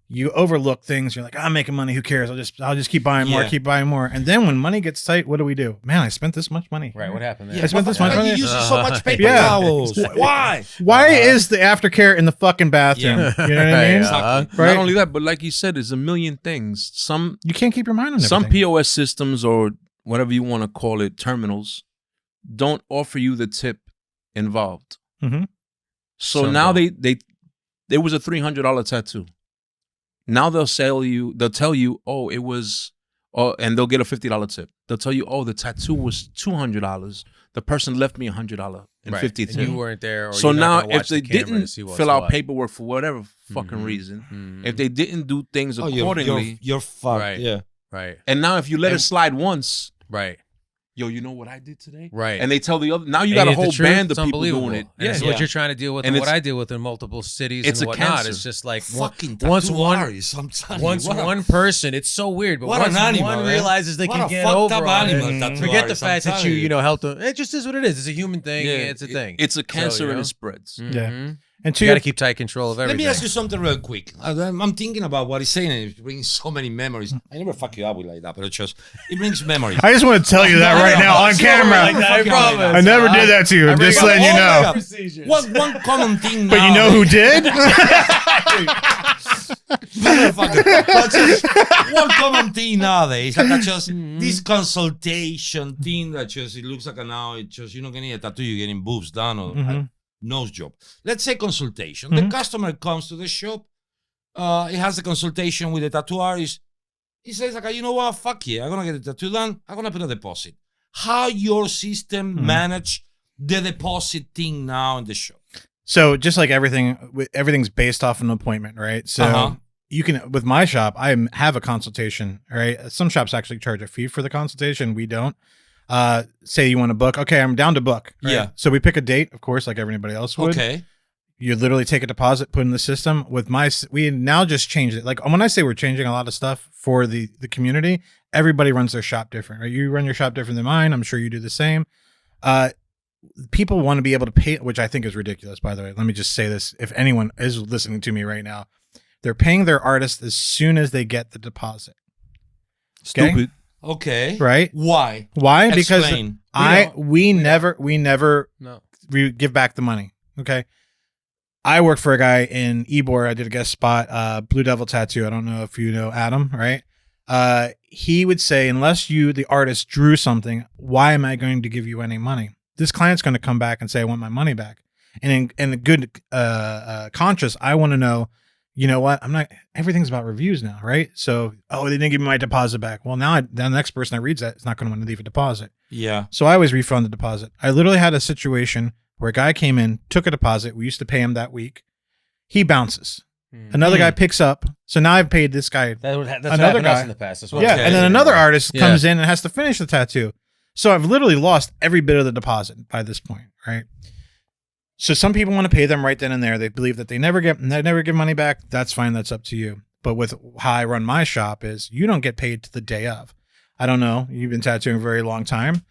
You overlook things. You're like, I'm making money. Who cares? I'll just keep buying more, keep buying more. And then when money gets tight, what do? Man, I spent this much money. Right. What happened there? I spent this much money. You use so much paper towels. Why? Why is the aftercare in the fucking bathroom? You know what I mean? Exactly. Right? Not only that, but like you said, there's a million things. You can't keep your mind on everything. Some POS systems or whatever you want to call it, terminals, don't offer you the tip involved. So now there was a $300 tattoo. Now they'll tell you, oh, it was, and they'll get a $50 tip. They'll tell you, oh, the tattoo was $200. The person left me $100 and $50 tip. And you weren't there. Or so now, if they didn't fill out paperwork for whatever fucking reason, if they didn't do things accordingly, you're fucked. Right. And now, if you let it slide once, yo, you know what I did today? Right. And they tell the other. Now you And got a yet the whole truth, band of it's people doing unbelievable. it. And it's what you're trying to deal with, And and what it's- I deal with in multiple cities it's and a whatnot. cancer. It's just like Fucking once tattoo one artists, I'm telling once you. What a- one person, it's so weird, but what once an animal, one man. realizes they What can a get fucked over up on animal, it, tattoo forget the artist, I'm fact that telling you know help them. It just is what it is. It's a human thing. Yeah, It's a thing. It's a cancer you and know? it spreads. Yeah. Mhm. And to You your got to keep tight control of Let everything. me ask you something real quick. I'm thinking about what he's saying, and it brings so many memories. I never fuck you up with like that, but it brings memories. I just want to tell you that right now on camera. Like that, I promise. I never did that to you. I'm just letting you know. One common thing. But you know who did? But just one common thing nowadays, like just this consultation thing that just it looks like now it's just you're not getting a tattoo, you're getting boobs done or nose job. Let's say consultation. The customer comes to the shop, he has a consultation with the tattoo artist. He says like, you know what, fuck yeah, I'm gonna get the tattoo done, I'm gonna put a deposit. How your system manage the deposit thing now in the shop? So just like everything's based off an appointment, right? So you can, with my shop, I have a consultation, right? Some shops actually charge a fee for the consultation. We don't. Say you want to book. Okay, I'm down to book. Right? Yeah. So we pick a date, of course, like everybody else would. Okay. You literally take a deposit, put in the system. We now just changed it. Like when I say we're changing a lot of stuff for the community, everybody runs their shop different, right? You run your shop different than mine. I'm sure you do the same. People want to be able to pay, which I think is ridiculous, by the way. Let me just say this. If anyone is listening to me right now, they're paying their artist as soon as they get the deposit. Okay? Stupid. Okay. Right? Why? Why? Because Explain. we never No. give back the money. Okay. I worked for a guy in Ybor. I did a guest spot, Blue Devil Tattoo. I don't know if you know Adam, right? He would say, unless you, the artist, drew something, why am I going to give you any money? This client's going to come back and say, I want my money back. And in a good conscious, I want to know, you know what? Everything's about reviews now, right? So, they didn't give me my deposit back. Well, now the next person that reads that is not going to want to leave a deposit. Yeah. So I always refund the deposit. I literally had a situation where a guy came in, took a deposit. We used to pay him that week. He bounces. Another guy picks up. So now I've paid this guy. That's Another what happened to us guy. in the past as well. Yeah. Okay. And then another artist Yeah. comes in and has to finish the tattoo. So I've literally lost every bit of the deposit by this point, right? So some people want to pay them right then and there. They believe that they never give money back. That's fine. That's up to you. But with how I run my shop is you don't get paid to the day of. I don't know. You've been tattooing a very long time.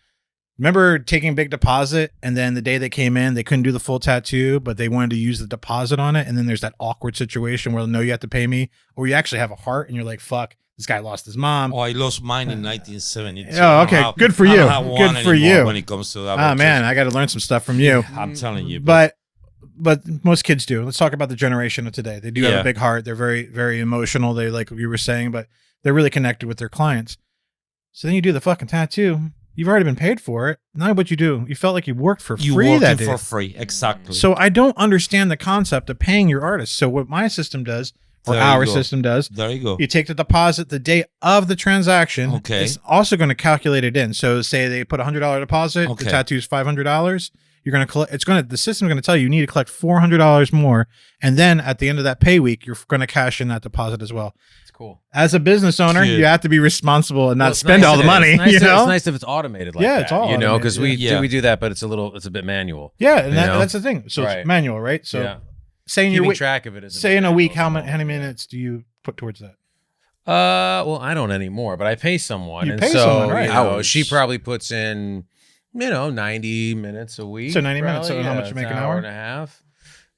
Remember taking a big deposit and then the day they came in, they couldn't do the full tattoo, but they wanted to use the deposit on it. And then there's that awkward situation where no, you have to pay me, or you actually have a heart and you're like, fuck, this guy lost his mom. Oh, I lost mine in 1972. Oh, okay. Good for you. Good for you. When it comes to that. Oh man, I got to learn some stuff from you. I'm telling you. But most kids do. Let's talk about the generation of today. They do have Yeah. a big heart. They're very, very emotional. They, like you were saying, but they're really connected with their clients. So then you do the fucking tattoo. You've already been paid for it. Now what you do, you felt like you worked for you free that working day. for free. Exactly. So I don't understand the concept of paying your artist. So what my system does, or There you our go. system does, there you go. you take the deposit the day of the transaction. Okay. It's also going to calculate it in. So say they put $100 deposit, Okay. the tattoo's $500. You're going to collect, the system's going to tell you need to collect $400 more. And then at the end of that pay week, you're going to cash in that deposit as well. It's cool. As a business owner, Dude. you have to be responsible and Well, not it's spend nice all the if- money, it's nice you know? It's nice if it's automated like Yeah, that. it's all you know, automated, because yeah. we do that, but it's a bit manual. Yeah, and You know? that's the thing. So Right. it's manual, right? So yeah. say in your Keeping week, track of it is say in a week, how many many minutes do you put towards that? Well, I don't anymore, but I pay someone. You and pay so, someone, right. you know, Hours. she probably puts in, 90 minutes a week. So 90 minutes, so how much it's you make an an hour hour? and a half.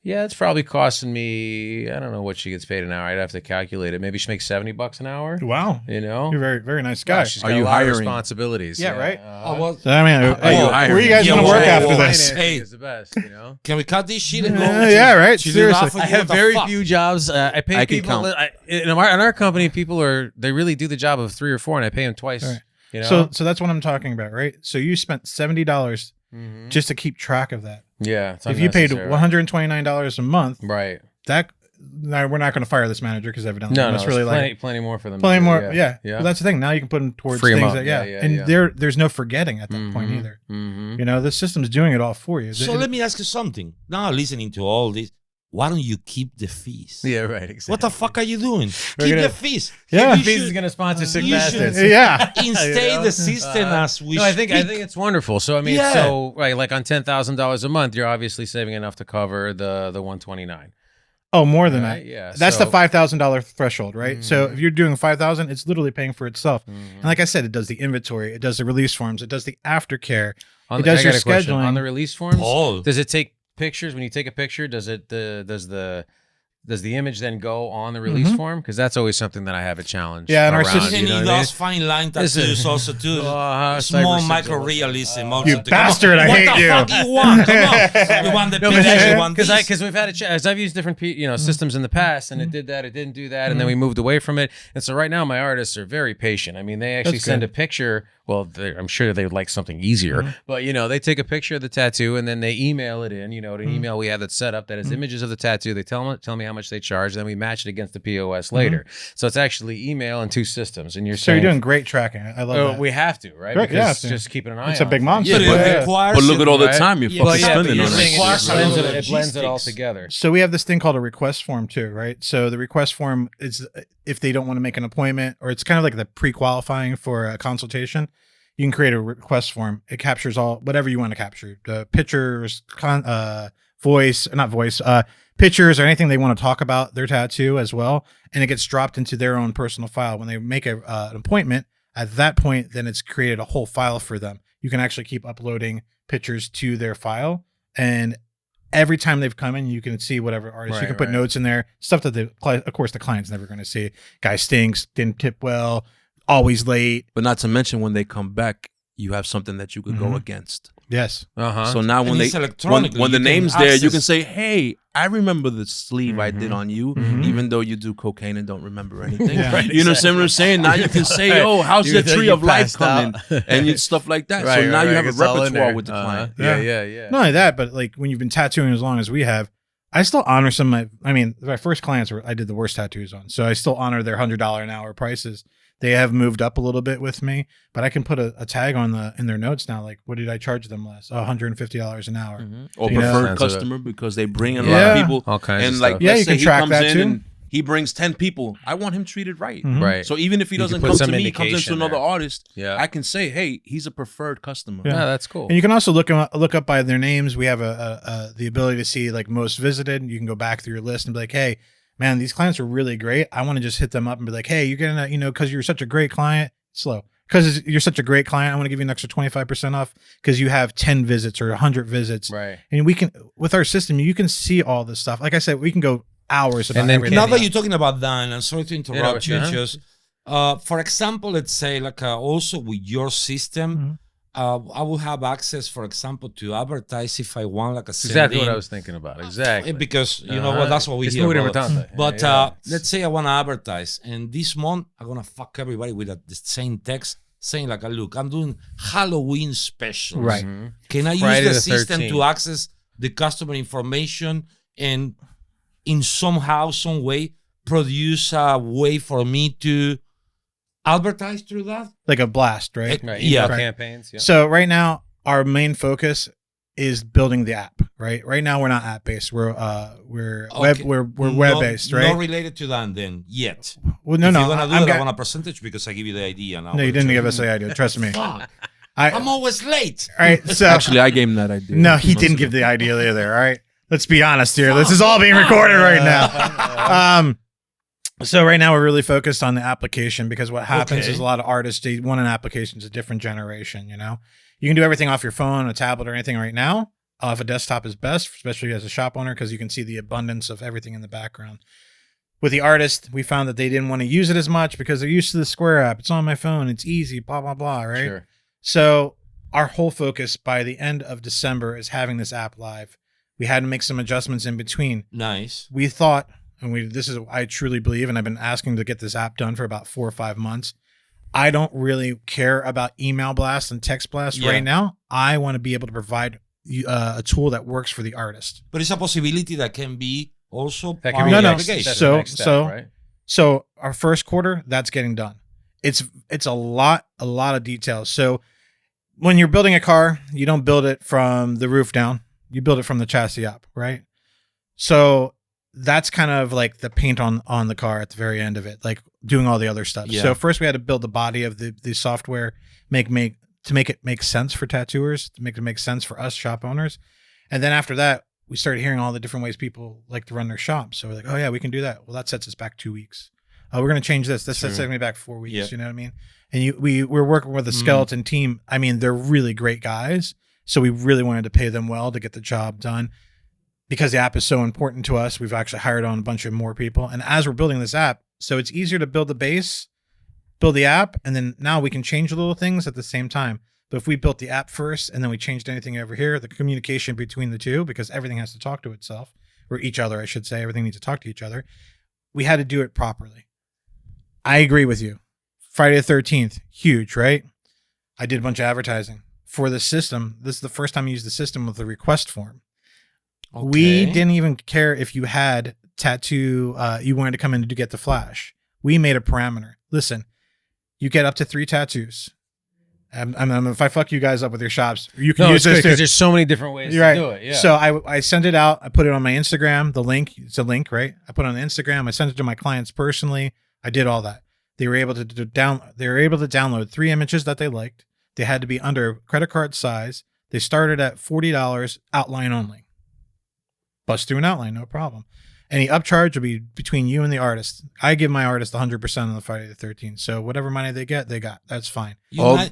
Yeah, it's probably costing me, I don't know what she gets paid an hour. I'd have to calculate it. Maybe she makes $70 an hour. Wow. You know? You're a very, very nice guy. She's Are got you a lot of hiring? responsibilities. Yeah, right? So, I mean, Are you hiring? where are you guys Yeah, going to work well, after well, this? Financing Hey. is the best, you know? Can we cut this shit and go? Yeah, right. She Seriously. laugh at I you, have what the very fuck? few jobs. I pay I can people. count. In our company, people they really do the job of 3 or 4, and I pay them twice. Right. You know? So that's what I'm talking about, right? So you spent $70 Mhm. just to keep track of that. Yeah. it's If you paid unnecessary. $129 a month, Right. that now we're not going to fire this manager because evidently No, that's no, really really like plenty more for them. plenty to do, more. Yeah. Yeah. Well, that's the thing. Now you can put them towards Free 'em things up. that, Yeah, and yeah. there's no forgetting at that point either. Mm-hmm. You know, the system's doing it all for you. So let me ask you something. Now listening to all this, why don't you keep the fees? Yeah, right. Exactly. What the fuck are you doing? We're Keep gonna- the fees. Yeah. You Fees should is gonna sponsor Sick you should- Bastards. Yeah. Instate You know? the system as we No, I think speak. it's wonderful. So I mean, Yeah. so right, like on $10,000 a month, you're obviously saving enough to cover the 129. Oh, more than Right? that. Yeah. That's so, the $5,000 threshold, right? So Mhm. if you're doing 5,000, it's literally paying for itself. Mhm. And like I said, it does the inventory, it does the release forms, it does the aftercare. On it does I your got a question. scheduling. On the release forms. Paul. Does it take pictures? When you take a picture, does the image then go on the release Mhm. form? Because that's always something that I have a challenge. Yeah, and our around, system- And you know he what I mean? does fine line This is- tattoos also too. Small cyber micro sigils. realism. You bastard, I hate you. What the fuck you want? Come on. You want the No, picture, you want this. because we've had a as I've used different systems in the past, and it did that, it didn't do that, and then we moved away from it. And so right now, my artists are very patient. I mean, they actually That's send good. a picture. Well, I'm sure they would like something easier, but they take a picture of the tattoo and then they email it in. To an email we have that's set up that has images of the tattoo. They tell me how much they charge, then we match it against the POS later. So it's actually email and two systems. And you're So saying you're doing great tracking. I love that. we have to, right? Great, Because yeah. just keeping an eye. It's a on big things. monster. Yeah, Yeah, but it yeah. requires But look at all the Right? time you're Yeah, fucking But spending you're on saying it. Requires it blends it all logistics. together. So we have this thing called a request form too, right? So the request form is if they don't want to make an appointment, or it's kind of like the pre-qualifying for a consultation. You can create a request form. It captures whatever you want to capture, the pictures, pictures, or anything they want to talk about their tattoo as well, and it gets dropped into their own personal file. When they make an appointment, at that point, then it's created a whole file for them. You can actually keep uploading pictures to their file, and every time they've come in, you can see whatever artist. You Right, can put right. notes in there, stuff that of course the client's never going to see. Guy stinks, didn't tip well, always late. But not to mention when they come back, you have something that you could go Mhm. against. Yes. So now And when it's when electronically, the you can name's there, you can access- say, "Hey, I remember the sleeve I did Mhm. on you, Mhm. even though you do cocaine and don't remember anything." Yeah. Right, You know what I'm saying? Now you can say, "Oh, how's You the think tree you of life passed coming?" out. and stuff like that. Right, So now right, you have a it's all in repertoire there. with the client. Yeah. Not only that, but like when you've been tattooing as long as we have, I still honor some of my first clients I did the worst tattoos on. So I still honor their $100 an hour prices. They have moved up a little bit with me, but I can put a tag in their notes now. Like, what did I charge them last? $150 an hour. Or You know? preferred Sensitive. customer because they bring in a lot Yeah. of people. All kinds And of like, stuff. Yeah, let's you say can he track comes that in too. and he brings 10 people. I want him treated right. Mhm. Right. So even if he You can doesn't put come some to me, he comes indication into another there. artist, Yeah. I can say, "Hey, he's a preferred customer." Yeah. Yeah, that's cool. And you can also look up by their names. We have the ability to see like most visited. You can go back through your list and be like, hey, man, these clients are really great. I want to just hit them up and be like, hey, you're gonna, because you're such a great client. Slow. Because you're such a great client, I want to give you an extra 25% off because you have 10 visits or 100 visits. Right. And we can, with our system, you can see all this stuff. Like I said, we can go hours about And then everything. Now that you're talking about that, and I'm sorry to interrupt you, uh-huh. just for example, let's say like also with your system, I will have access, for example, to advertise if I want like a Exactly what send-in. I was thinking about. Exactly. Because you know what, that's what we It's hear. muy brother. importante. But Yeah. let's say I want to advertise, and this month I'm gonna fuck everybody with the same text saying like, "Look, I'm doing Halloween specials. Right. Mhm. Can I Friday use the the system 13th. to access the customer information and in somehow, some way, produce a way for me to advertise through that?" Like a blast, right? Right. Yeah. Email Right. campaigns. Yeah. So right now, our main focus is building the app, right? Right now, we're not app based. We're Okay. we're web based, right? Not related to that then yet. Well, no, If no. you're gonna do I'm it, I ga- want a percentage because I give you the idea now. no, you didn't give us the idea. Trust me. Fuck. I, I'm always late. all right. So Actually, I gave him that idea. no, he didn't give the idea either. All right. Let's be honest here. This is all being recorded right now. So right now we're really focused on the application because what happens Okay. is a lot of artists, they want an application. It's a different generation, You can do everything off your phone, a tablet, or anything right now. If a desktop is best, especially as a shop owner, because you can see the abundance of everything in the background. With the artist, we found that they didn't want to use it as much because they're used to the Square app. It's on my phone. It's easy, blah, blah, blah, right? Sure. So our whole focus by the end of December is having this app live. We had to make some adjustments in between. Nice. We thought, and this is, I truly believe, and I've been asking to get this app done for about 4 or 5 months. I don't really care about email blasts and text blasts Yeah. right now. I want to be able to provide a tool that works for the artist. But it's a possibility that can be also That part can be of No, the no. application. that's So- the next step, so- right? So our first quarter, that's getting done. It's a lot of details. So when you're building a car, you don't build it from the roof down. You build it from the chassis up, right? So that's kind of like the paint on the car at the very end of it, like doing all the other stuff. Yeah. So first we had to build the body of the software, to make it make sense for tattooers, to make it make sense for us shop owners. And then after that, we started hearing all the different ways people like to run their shops. So we're like, oh yeah, we can do that. Well, that sets us back 2 weeks. We're going to change this. That sets me back 4 weeks. Yeah. You know what I mean? And we're working with a skeleton team. I mean, they're really great guys. So we really wanted to pay them well to get the job done. Because the app is so important to us, we've actually hired on a bunch of more people. And as we're building this app, so it's easier to build the base, build the app, and then now we can change little things at the same time. But if we built the app first and then we changed anything over here, the communication between the two, because everything has to talk to itself, or each other, I should say, everything needs to talk to each other. We had to do it properly. I agree with you. Friday the 13th, huge, right? I did a bunch of advertising for the system. This is the first time I used the system with the request form. Okay. We didn't even care if you had tattoo, you wanted to come in to get the flash. We made a parameter. Listen, you get up to 3 tattoos. If I fuck you guys up with your shops, you can use this because there's so many different ways to do it. Yeah. So I sent it out. I put it on my Instagram. The link, it's a link, right? I put it on Instagram. I sent it to my clients personally. I did all that. They were able to download 3 images that they liked. They had to be under credit card size. They started at $40 outline only. Bust through an outline, no problem. Any upcharge will be between you and the artist. I give my artist 100% on the Friday the 13th. So whatever money they get, they got. That's fine.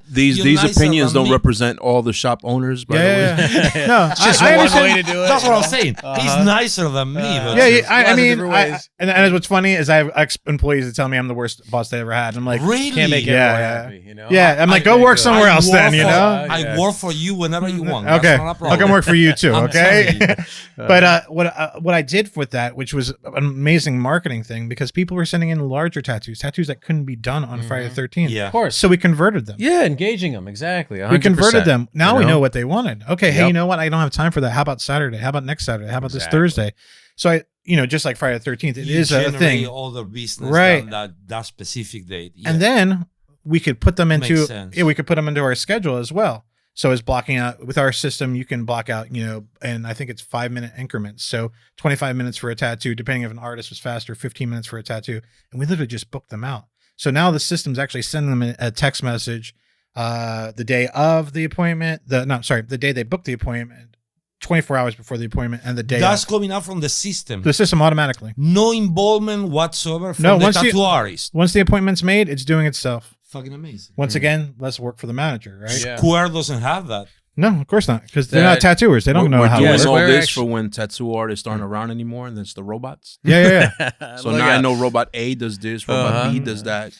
These opinions don't represent all the shop owners, by the way. No, it's just I one understand. way to do it. That's what I'm saying. He's nicer than me. But I mean, ways. and what's funny is I have ex-employees that tell me I'm the worst boss they ever had. And I'm like, really? Can't make everyone happy, you know? Yeah, I'm like, go work somewhere else then, you know? I work for you whenever you want. Okay, That's not a problem. I can work for you too, I'm okay? telling you. But what I did with that, which was an amazing marketing thing, because people were sending in larger tattoos that couldn't be done on Friday the 13th. Yeah. Of course. So we converted them. Yeah, engaging them. Exactly. 100%. We converted them. Now we You know? know what they wanted. Okay, hey, Yep. you know what? I don't have time for that. How about Saturday? How about next Saturday? How about this Thursday? So I, just like Friday the 13th, it You is a generate thing. all the business Right. than that specific date. Yeah. And then we could put them Makes into sense. we could put them into our schedule as well. So as blocking out with our system, you can block out, and I think it's 5-minute increments. So 25 minutes for a tattoo, depending if an artist was faster, 15 minutes for a tattoo. And we literally just booked them out. So now the system's actually sending them a text message the day of the appointment, the day they booked the appointment, 24 hours before the appointment, and the day that's of. coming out from the system. The system automatically. No involvement whatsoever from No, the once you- tattoo artist. Once the appointment's made, it's doing itself. Fucking amazing. Once again, less work for the manager, right? Yeah. Square doesn't have that. No, of course not, because they're not tattooers. They don't know We're how doing it works. all Square this actually- for when tattoo artists aren't around anymore, and it's the robots. Yeah. So Look now I out. know robot A does this, robot B does that.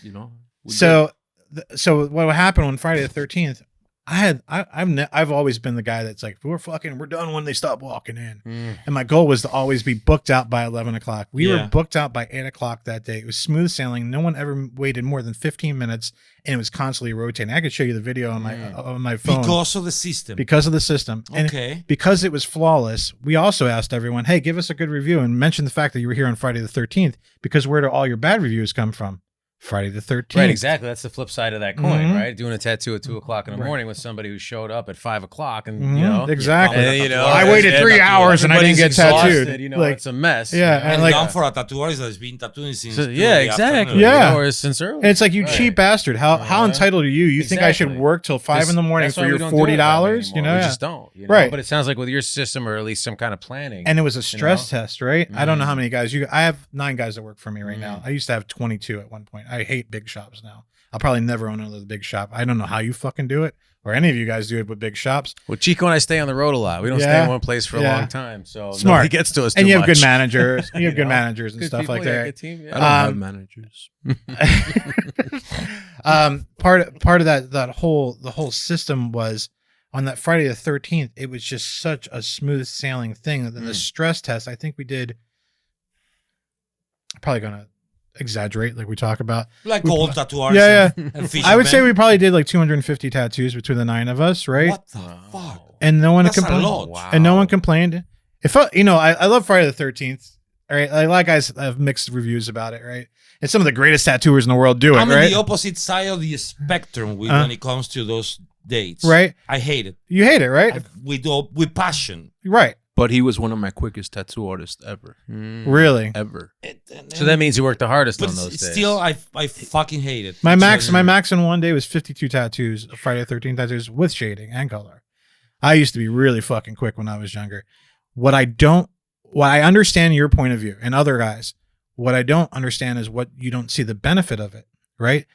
We So what happened on Friday the 13th? I've always been the guy that's like, we're done when they stop walking in. And my goal was to always be booked out by 11 o'clock. We were booked out by 8 o'clock that day. It was smooth sailing. No one ever waited more than 15 minutes, and it was constantly rotating. I could show you the video on my phone. Because of the system. Because of the system. And Okay. because it was flawless, we also asked everyone, hey, give us a good review and mention the fact that you were here on Friday the 13th, because where do all your bad reviews come from? Friday the 13th. Right, exactly. That's the flip side of that coin, Mhm. right? Doing a tattoo at 2 o'clock in the morning with somebody who showed up at 5 o'clock, and Exactly. and, I waited 3 hours and I didn't get exhausted, tattooed. Like, it's a mess. Yeah, And like- down for a tattoo artist that's been tattooing since. So, 2 yeah, in the exactly. afternoon. Yeah. Or since early. And it's like, you Right. cheap bastard. How entitled are you? You think I should Exactly. work till 5 in the morning That's for why we your don't do it that way $40? anymore. We Yeah. just don't. Right. But it sounds like with your system, or at least some kind of planning. And it was a stress know? test, right? I don't know how many guys I have 9 guys that work for me right now. I used to have 22 at one point. I hate big shops now. I'll probably never own another big shop. I don't know how you fucking do it, or any of you guys do it with big shops. Well, Chico and I stay on the road a lot. We don't stay in one place for a long time, so Smart. nobody gets to us. And too you have good much. managers. You have good know? managers and Good stuff people, like yeah, that. good team, yeah. I don't have managers. Part of the whole system was on that Friday the 13th. It was just such a smooth sailing thing. And then the stress test, I think we did. Probably gonna exaggerate, like we talk about. Like all tattoo artists. Yeah. And I would say we probably did like 250 tattoos between the 9 of us, right? What the fuck? And no one That's a complained. lot. Wow. And no one complained. If I love Friday the 13th. All right, a lot of guys have mixed reviews about it, right? And some of the greatest tattooers in the world do it, I'm right? in the opposite side of the spectrum when it comes to those dates. Right. I hate it. You hate it, right? We do with passion. Right. But he was one of my quickest tattoo artists ever. Really? Ever. So that means you worked the hardest But on those days. still, I fucking hate it. My It's max in one day was 52 tattoos, Friday the 13th tattoos with shading and color. I used to be really fucking quick when I was younger. What I understand your point of view and other guys, what I don't understand is what you don't see the benefit of it, right?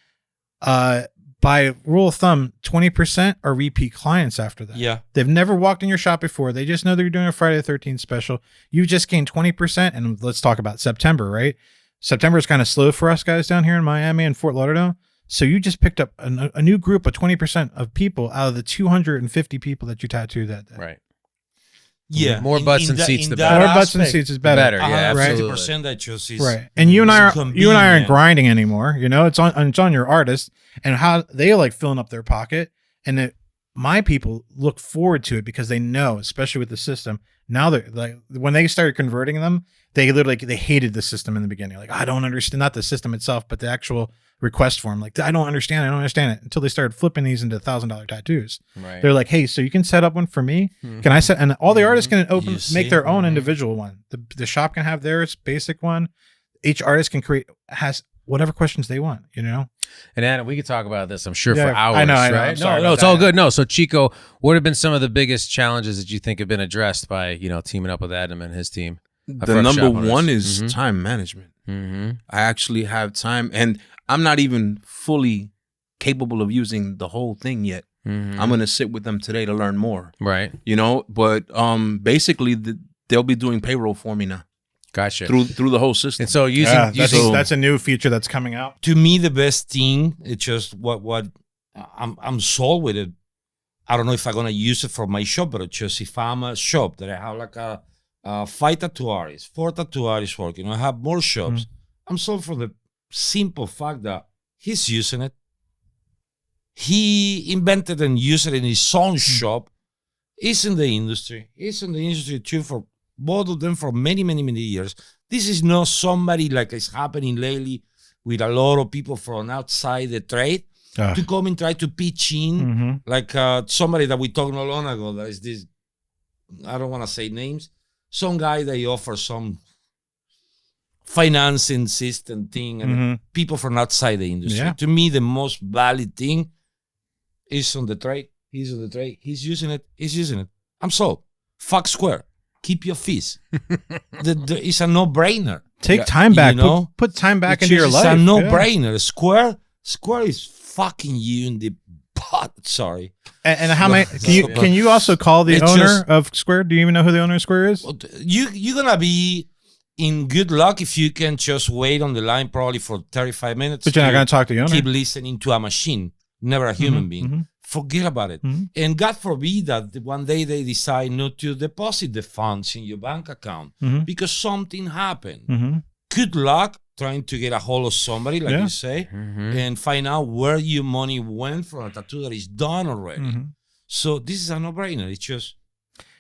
By rule of thumb, 20% are repeat clients after that. Yeah. They've never walked in your shop before. They just know they're doing a Friday the 13th special. You just gained 20%. And let's talk about September, right? September is kind of slow for us guys down here in Miami and Fort Lauderdale. So you just picked up a new group of 20% of people out of the 250 people that you tattooed that day. Right. Yeah. More butts and seats, the better. More butts and seats is better. Yeah, right? absolutely. 50% I choose is Right. And you and I aren't convenient. grinding anymore. You know, it's on your artist and how they like filling up their pocket. And my people look forward to it because they know, especially with the system. Now they're like, when they started converting them, they literally they hated the system in the beginning. Like, I don't understand, not the system itself, but the actual request form. Like, I don't understand it until they started flipping these into $1,000 tattoos. Right. They're like, hey, so you can set up one for me. Can I set? And all the artists can You make see? their own individual one. The shop can have theirs, basic one. Each artist can has whatever questions they want. You know. And Adam, we could talk about this, I'm sure, Yeah, for hours. I know, I'm right? sorry No, about it's that. all good. No, so Chico, what have been some of the biggest challenges that you think have been addressed by teaming up with Adam and his team? The number one is time management. Mm-hmm. I actually have time, and I'm not even fully capable of using the whole thing yet. Mm-hmm. I'm gonna sit with them today to learn more. Right. But basically they'll be doing payroll for me now Gotcha. through the whole system. And so using That's a new feature that's coming out. To me, the best thing, it's just what I'm sold with it. I don't know if I'm gonna use it for my shop, but it's just if I'm a shop that I have like a 5 tattoo artists, 4 tattoo artists working, I have more shops. I'm sold for the simple fact that he's using it. He invented and used it in his own shop. He's in the industry. He's in the industry too for both of them for many, many, many years. This is not somebody like it's happening lately with a lot of people from outside the trade to come and try to pitch in. Like somebody that we talked not long ago, that is this, I don't want to say names, some guy that offers some financing system thing and people from outside the industry. Yeah. To me, the most valid thing is on the trade. He's on the trade. He's using it. He's using it. I'm sold. Fuck Square. Keep your fees. It's a no-brainer. Take time back. You know? Put time back It's into your just- life. It's a no-brainer. Square is fucking you in the butt. Sorry. And how many? Can you also call the It's owner just- of Square? Do you even know who the owner of Square is? You're gonna be in good luck if you can just wait on the line probably for 35 minutes. But you're not going to talk to the owner. keep listening to a machine, never a human being. Forget about it. And God forbid that one day they decide not to deposit the funds in your bank account because something happened. Good luck trying to get a hold of somebody, like you say, and find out where your money went from a tattoo that is done already. So this is a no-brainer. It's just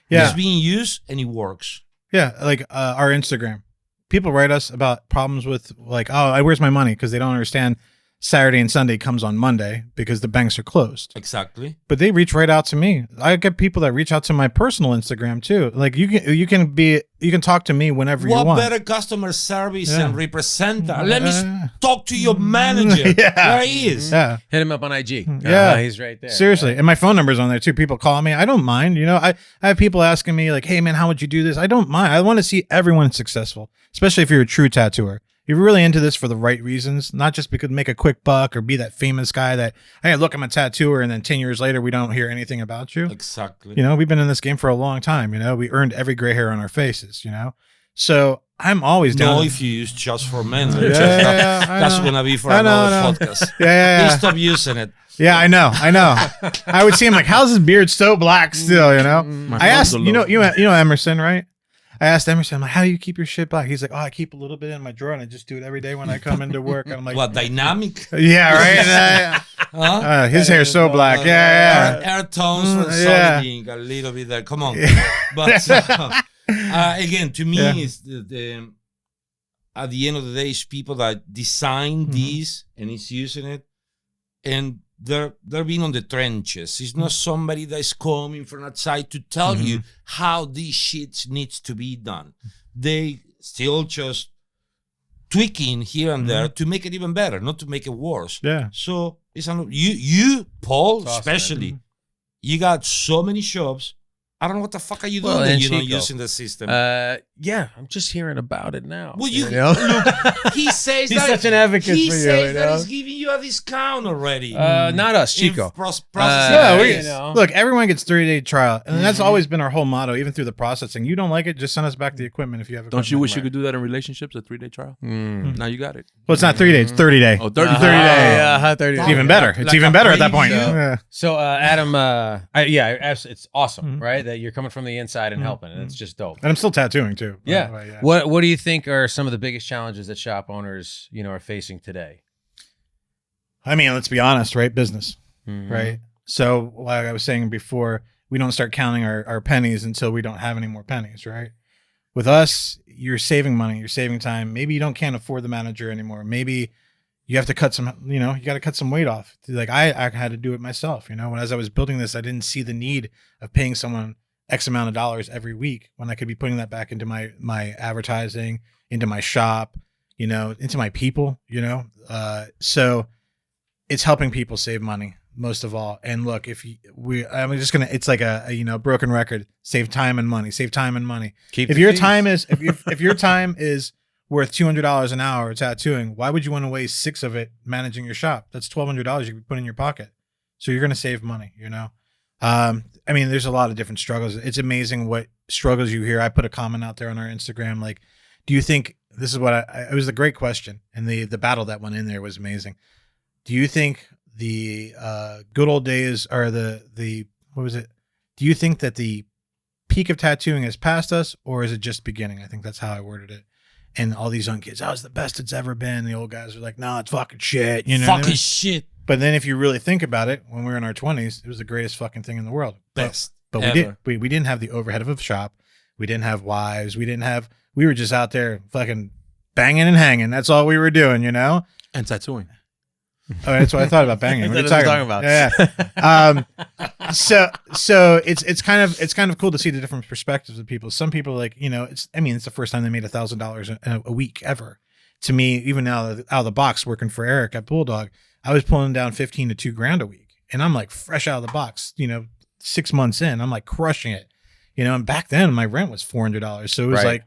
it's being used and it works. Yeah, like our Instagram. People write us about problems with like, oh, where's my money? Because they don't understand Saturday and Sunday comes on Monday because the banks are closed. Exactly. But they reach right out to me. I get people that reach out to my personal Instagram too. Like you can talk to me whenever you want. What better customer service and representative? Let me talk to your manager. Yeah. There he is. Yeah. Hit him up on IG. Yeah. He's right there. Seriously. And my phone number's on there too. People call me. I don't mind. You know, I have people asking me like, hey man, how would you do this? I don't mind. I want to see everyone successful, especially if you're a true tattooer. You're really into this for the right reasons, not just because make a quick buck or be that famous guy that, hey, look, I'm a tattooer, and then 10 years later, we don't hear anything about you. Exactly. You know, we've been in this game for a long time. You know, we earned every gray hair on our faces, you know? So I'm always down. No, if you use just for men, Yeah, yeah, I that's know. going to be for I know, another I know. podcast. Yeah. Please stop using it. Yeah, I know. I would see him like, how's his beard so black still, you know? I asked, you know Emerson, right? I asked Emerson, I'm like, how do you keep your shit black? He's like, oh, I keep a little bit in my drawer and I just do it every day when I come into work. And I'm like, What, dynamic? yeah, right? Huh? His hair's so black. Yeah. Air tones for Yeah. being a little bit there. Come on. But again, to me, it's the at the end of the day, it's people that design these and it's using it. And they're being on the trenches. It's not somebody that's coming from outside to tell you how these shit needs to be done. They still just tweaking here and there to make it even better, not to make it worse. Yeah. So it's you Paul, Awesome, especially. You got so many shops. I don't know what the fuck are you doing Well, that and you're not Chico. using the system. Yeah, I'm just hearing about it now. Well, you know? look. He says He's that such an advocate he for you, says you that know? he's giving you a discount already. Not us, Chico. Yeah, we- we, you know. look, everyone gets 3-day trial, and that's always been our whole motto, even through the processing. You don't like it, just send us back the equipment if you have equipment. Don't you wish you could do that in relationships, a 3-day trial? Mm. Now you got it. Well, it's not 3 days, it's 30 day. Oh, 30 30 day. Yeah, 30 It's even better. It's even better at that point. Yeah. So, Adam, it's awesome, right? That you're coming from the inside and helping, and it's just dope. And I'm still tattooing too. by Yeah. the way, What do you think are some of the biggest challenges that shop owners, are facing today? I mean, let's be honest, right? Business, Mhm. right? So, like I was saying before, we don't start counting our pennies until we don't have any more pennies, right? With us, you're saving money, you're saving time. Maybe you can't afford the manager anymore. Maybe you have to cut some, you got to cut some weight off. Like I had to do it myself, as I was building this, I didn't see the need of paying someone X amount of dollars every week when I could be putting that back into my advertising, into my shop, into my people, so it's helping people save money most of all. And look, I'm just going to, it's like a broken record, save time and money. If your time is, if your time is worth $200 an hour tattooing, why would you want to waste 6 of it managing your shop? That's $1,200 you could put in your pocket. So you're going to save money, I mean, there's a lot of different struggles. It's amazing what struggles you hear. I put a comment out there on our Instagram. Like, do you think this is what it was a great question. And the battle that went in there was amazing. Do you think the good old days are what was it? Do you think that the peak of tattooing has passed us, or is it just beginning? I think that's how I worded it. And all these young kids, it's the best it's ever been. The old guys are like, no, it's fucking shit. Fucking shit. But then if you really think about it, when we were in our 20s, it was the greatest fucking thing in the world. Best. But we didn't have the overhead of a shop. We didn't have wives. We were just out there fucking banging and hanging. That's all we were doing, And tattooing. Oh, that's what I thought about banging. What are you That's talking what about? Yeah. So it's kind of cool to see the different perspectives of people. Some people it's the first time they made $1,000 a week ever. To me, even now out of the box working for Eric at Bulldog, I was pulling down 15 to $2,000 a week, and I'm like fresh out of the box. 6 months in, I'm like crushing it. And back then my rent was $400, so it was Right.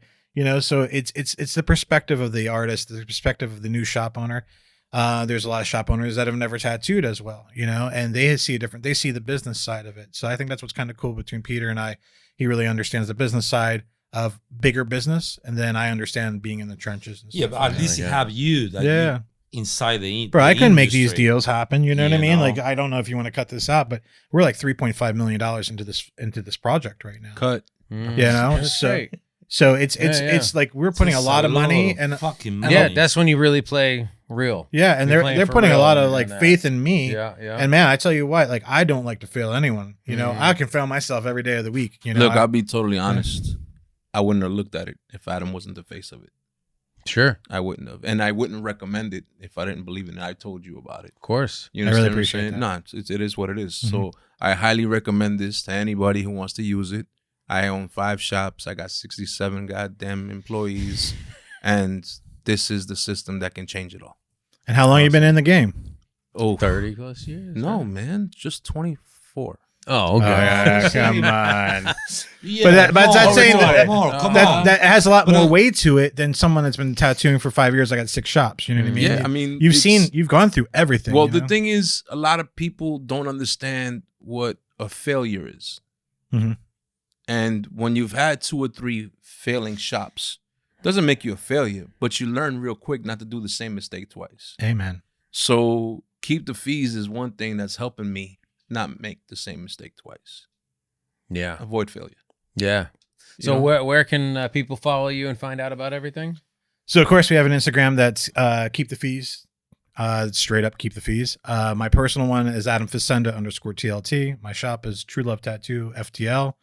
so it's the perspective of the artist, the perspective of the new shop owner. There's a lot of shop owners that have never tattooed as well, and they see they see the business side of it. So I think that's what's kind of cool between Peter and I. He really understands the business side of bigger business, and then I understand being in the trenches. And Yeah, stuff. but at least you have you. Yeah. Inside the Bro, I the couldn't make these industry. deals happen. You know what I You mean? know? Like, I don't know if you want to cut this out, but we're like $3.5 million into this project right now. Cut. Mm. That's so great. so it's Yeah. it's like we're putting a It's lot of money and fucking Yeah, money. that's when you really play real. yeah, and You're playing they're for putting a real lot of and like that. faith in me. Yeah, yeah. And man, I tell you what, like I don't like to fail anyone. Mhm. I can fail myself every day of the week. Look, I'll be totally honest. I wouldn't have looked at it if Adam wasn't the face of it. Sure, I wouldn't have. And I wouldn't recommend it if I didn't believe in it. I told you about it. of course. You I really understand what I'm appreciate saying? that. No, it is what it is. So I highly recommend this to anybody who wants to use it. I own 5 shops. I got 67 goddamn employees. And this is the system that can change it all. And how long you been in the game? Oh, 30 plus years. no, man. Just 24. Oh, okay. Come on. Yeah, but that's saying that- come That on. that has a lot But, more weight to it than someone that's been tattooing for 5 years. I got 6 shops. You know what I mean? Yeah, I mean, You've gone through everything. Well, you the know? thing is, a lot of people don't understand what a failure is. Mhm. And when you've had 2 or 3 failing shops, doesn't make you a failure, but you learn real quick not to do the same mistake twice. Amen. So keep the fees is one thing that's helping me not make the same mistake twice. Yeah, Avoid failure. yeah. You So know? where can people follow you and find out about everything? So of course we have an Instagram that's keep the fees. Straight up keep the fees. My personal one is Adam Facenda _TLT. My shop is True Love Tattoo FTL.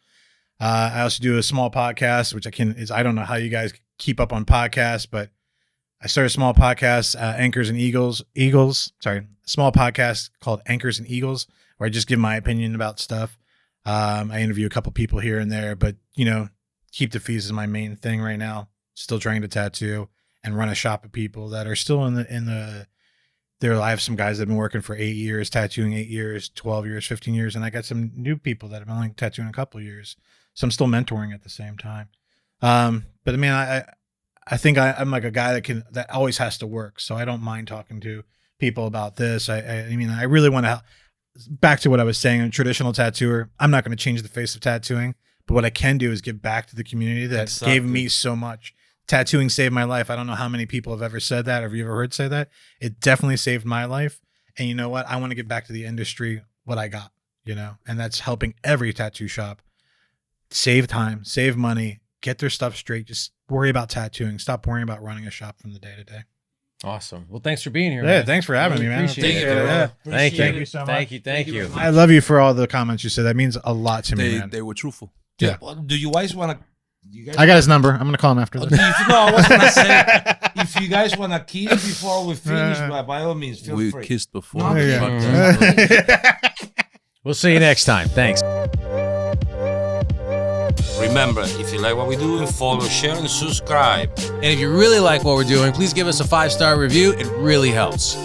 I also do a small podcast, which I don't know how you guys keep up on podcasts, but I started a small podcast, Anchors and Eagles. Small podcast called Anchors and Eagles, where I just give my opinion about stuff. I interview a couple people here and there, but keep the fees is my main thing right now. Still trying to tattoo and run a shop of people that are still in the. There, I have some guys that have been working for 8 years, tattooing 8 years, 12 years, 15 years, and I got some new people that have been only tattooing a couple of years. So I'm still mentoring at the same time. But I mean, I think I'm like a guy that always has to work. So I don't mind talking to people about this. I mean, I really want to, back to what I was saying, I'm a traditional tattooer. I'm not going to change the face of tattooing, but what I can do is give back to the community that gave me so much. Tattooing saved my life. I don't know how many people have ever said that. Have you ever heard say that? It definitely saved my life. And you know what? I want to give back to the industry what I got, and that's helping every tattoo shop save time, save money, get their stuff straight. Just worry about tattooing. Stop worrying about running a shop from the day to day. Awesome. Well, thanks for being here. Yeah, man. Thanks for having me, man. Appreciate it. Yeah. Thank you so much. Thank you. I love you for all the comments you said. That means a lot to me, man. They were truthful. Yeah. Do you guys want to? I got his number. I'm going to call him after this. I was gonna say, if you guys want to kiss before we finish, by all means, feel We free. kissed before. No, There you Fuck go. that. We'll see you next time. Thanks. Remember, if you like what we do, follow, share, and subscribe. And if you really like what we're doing, please give us a 5-star review. It really helps.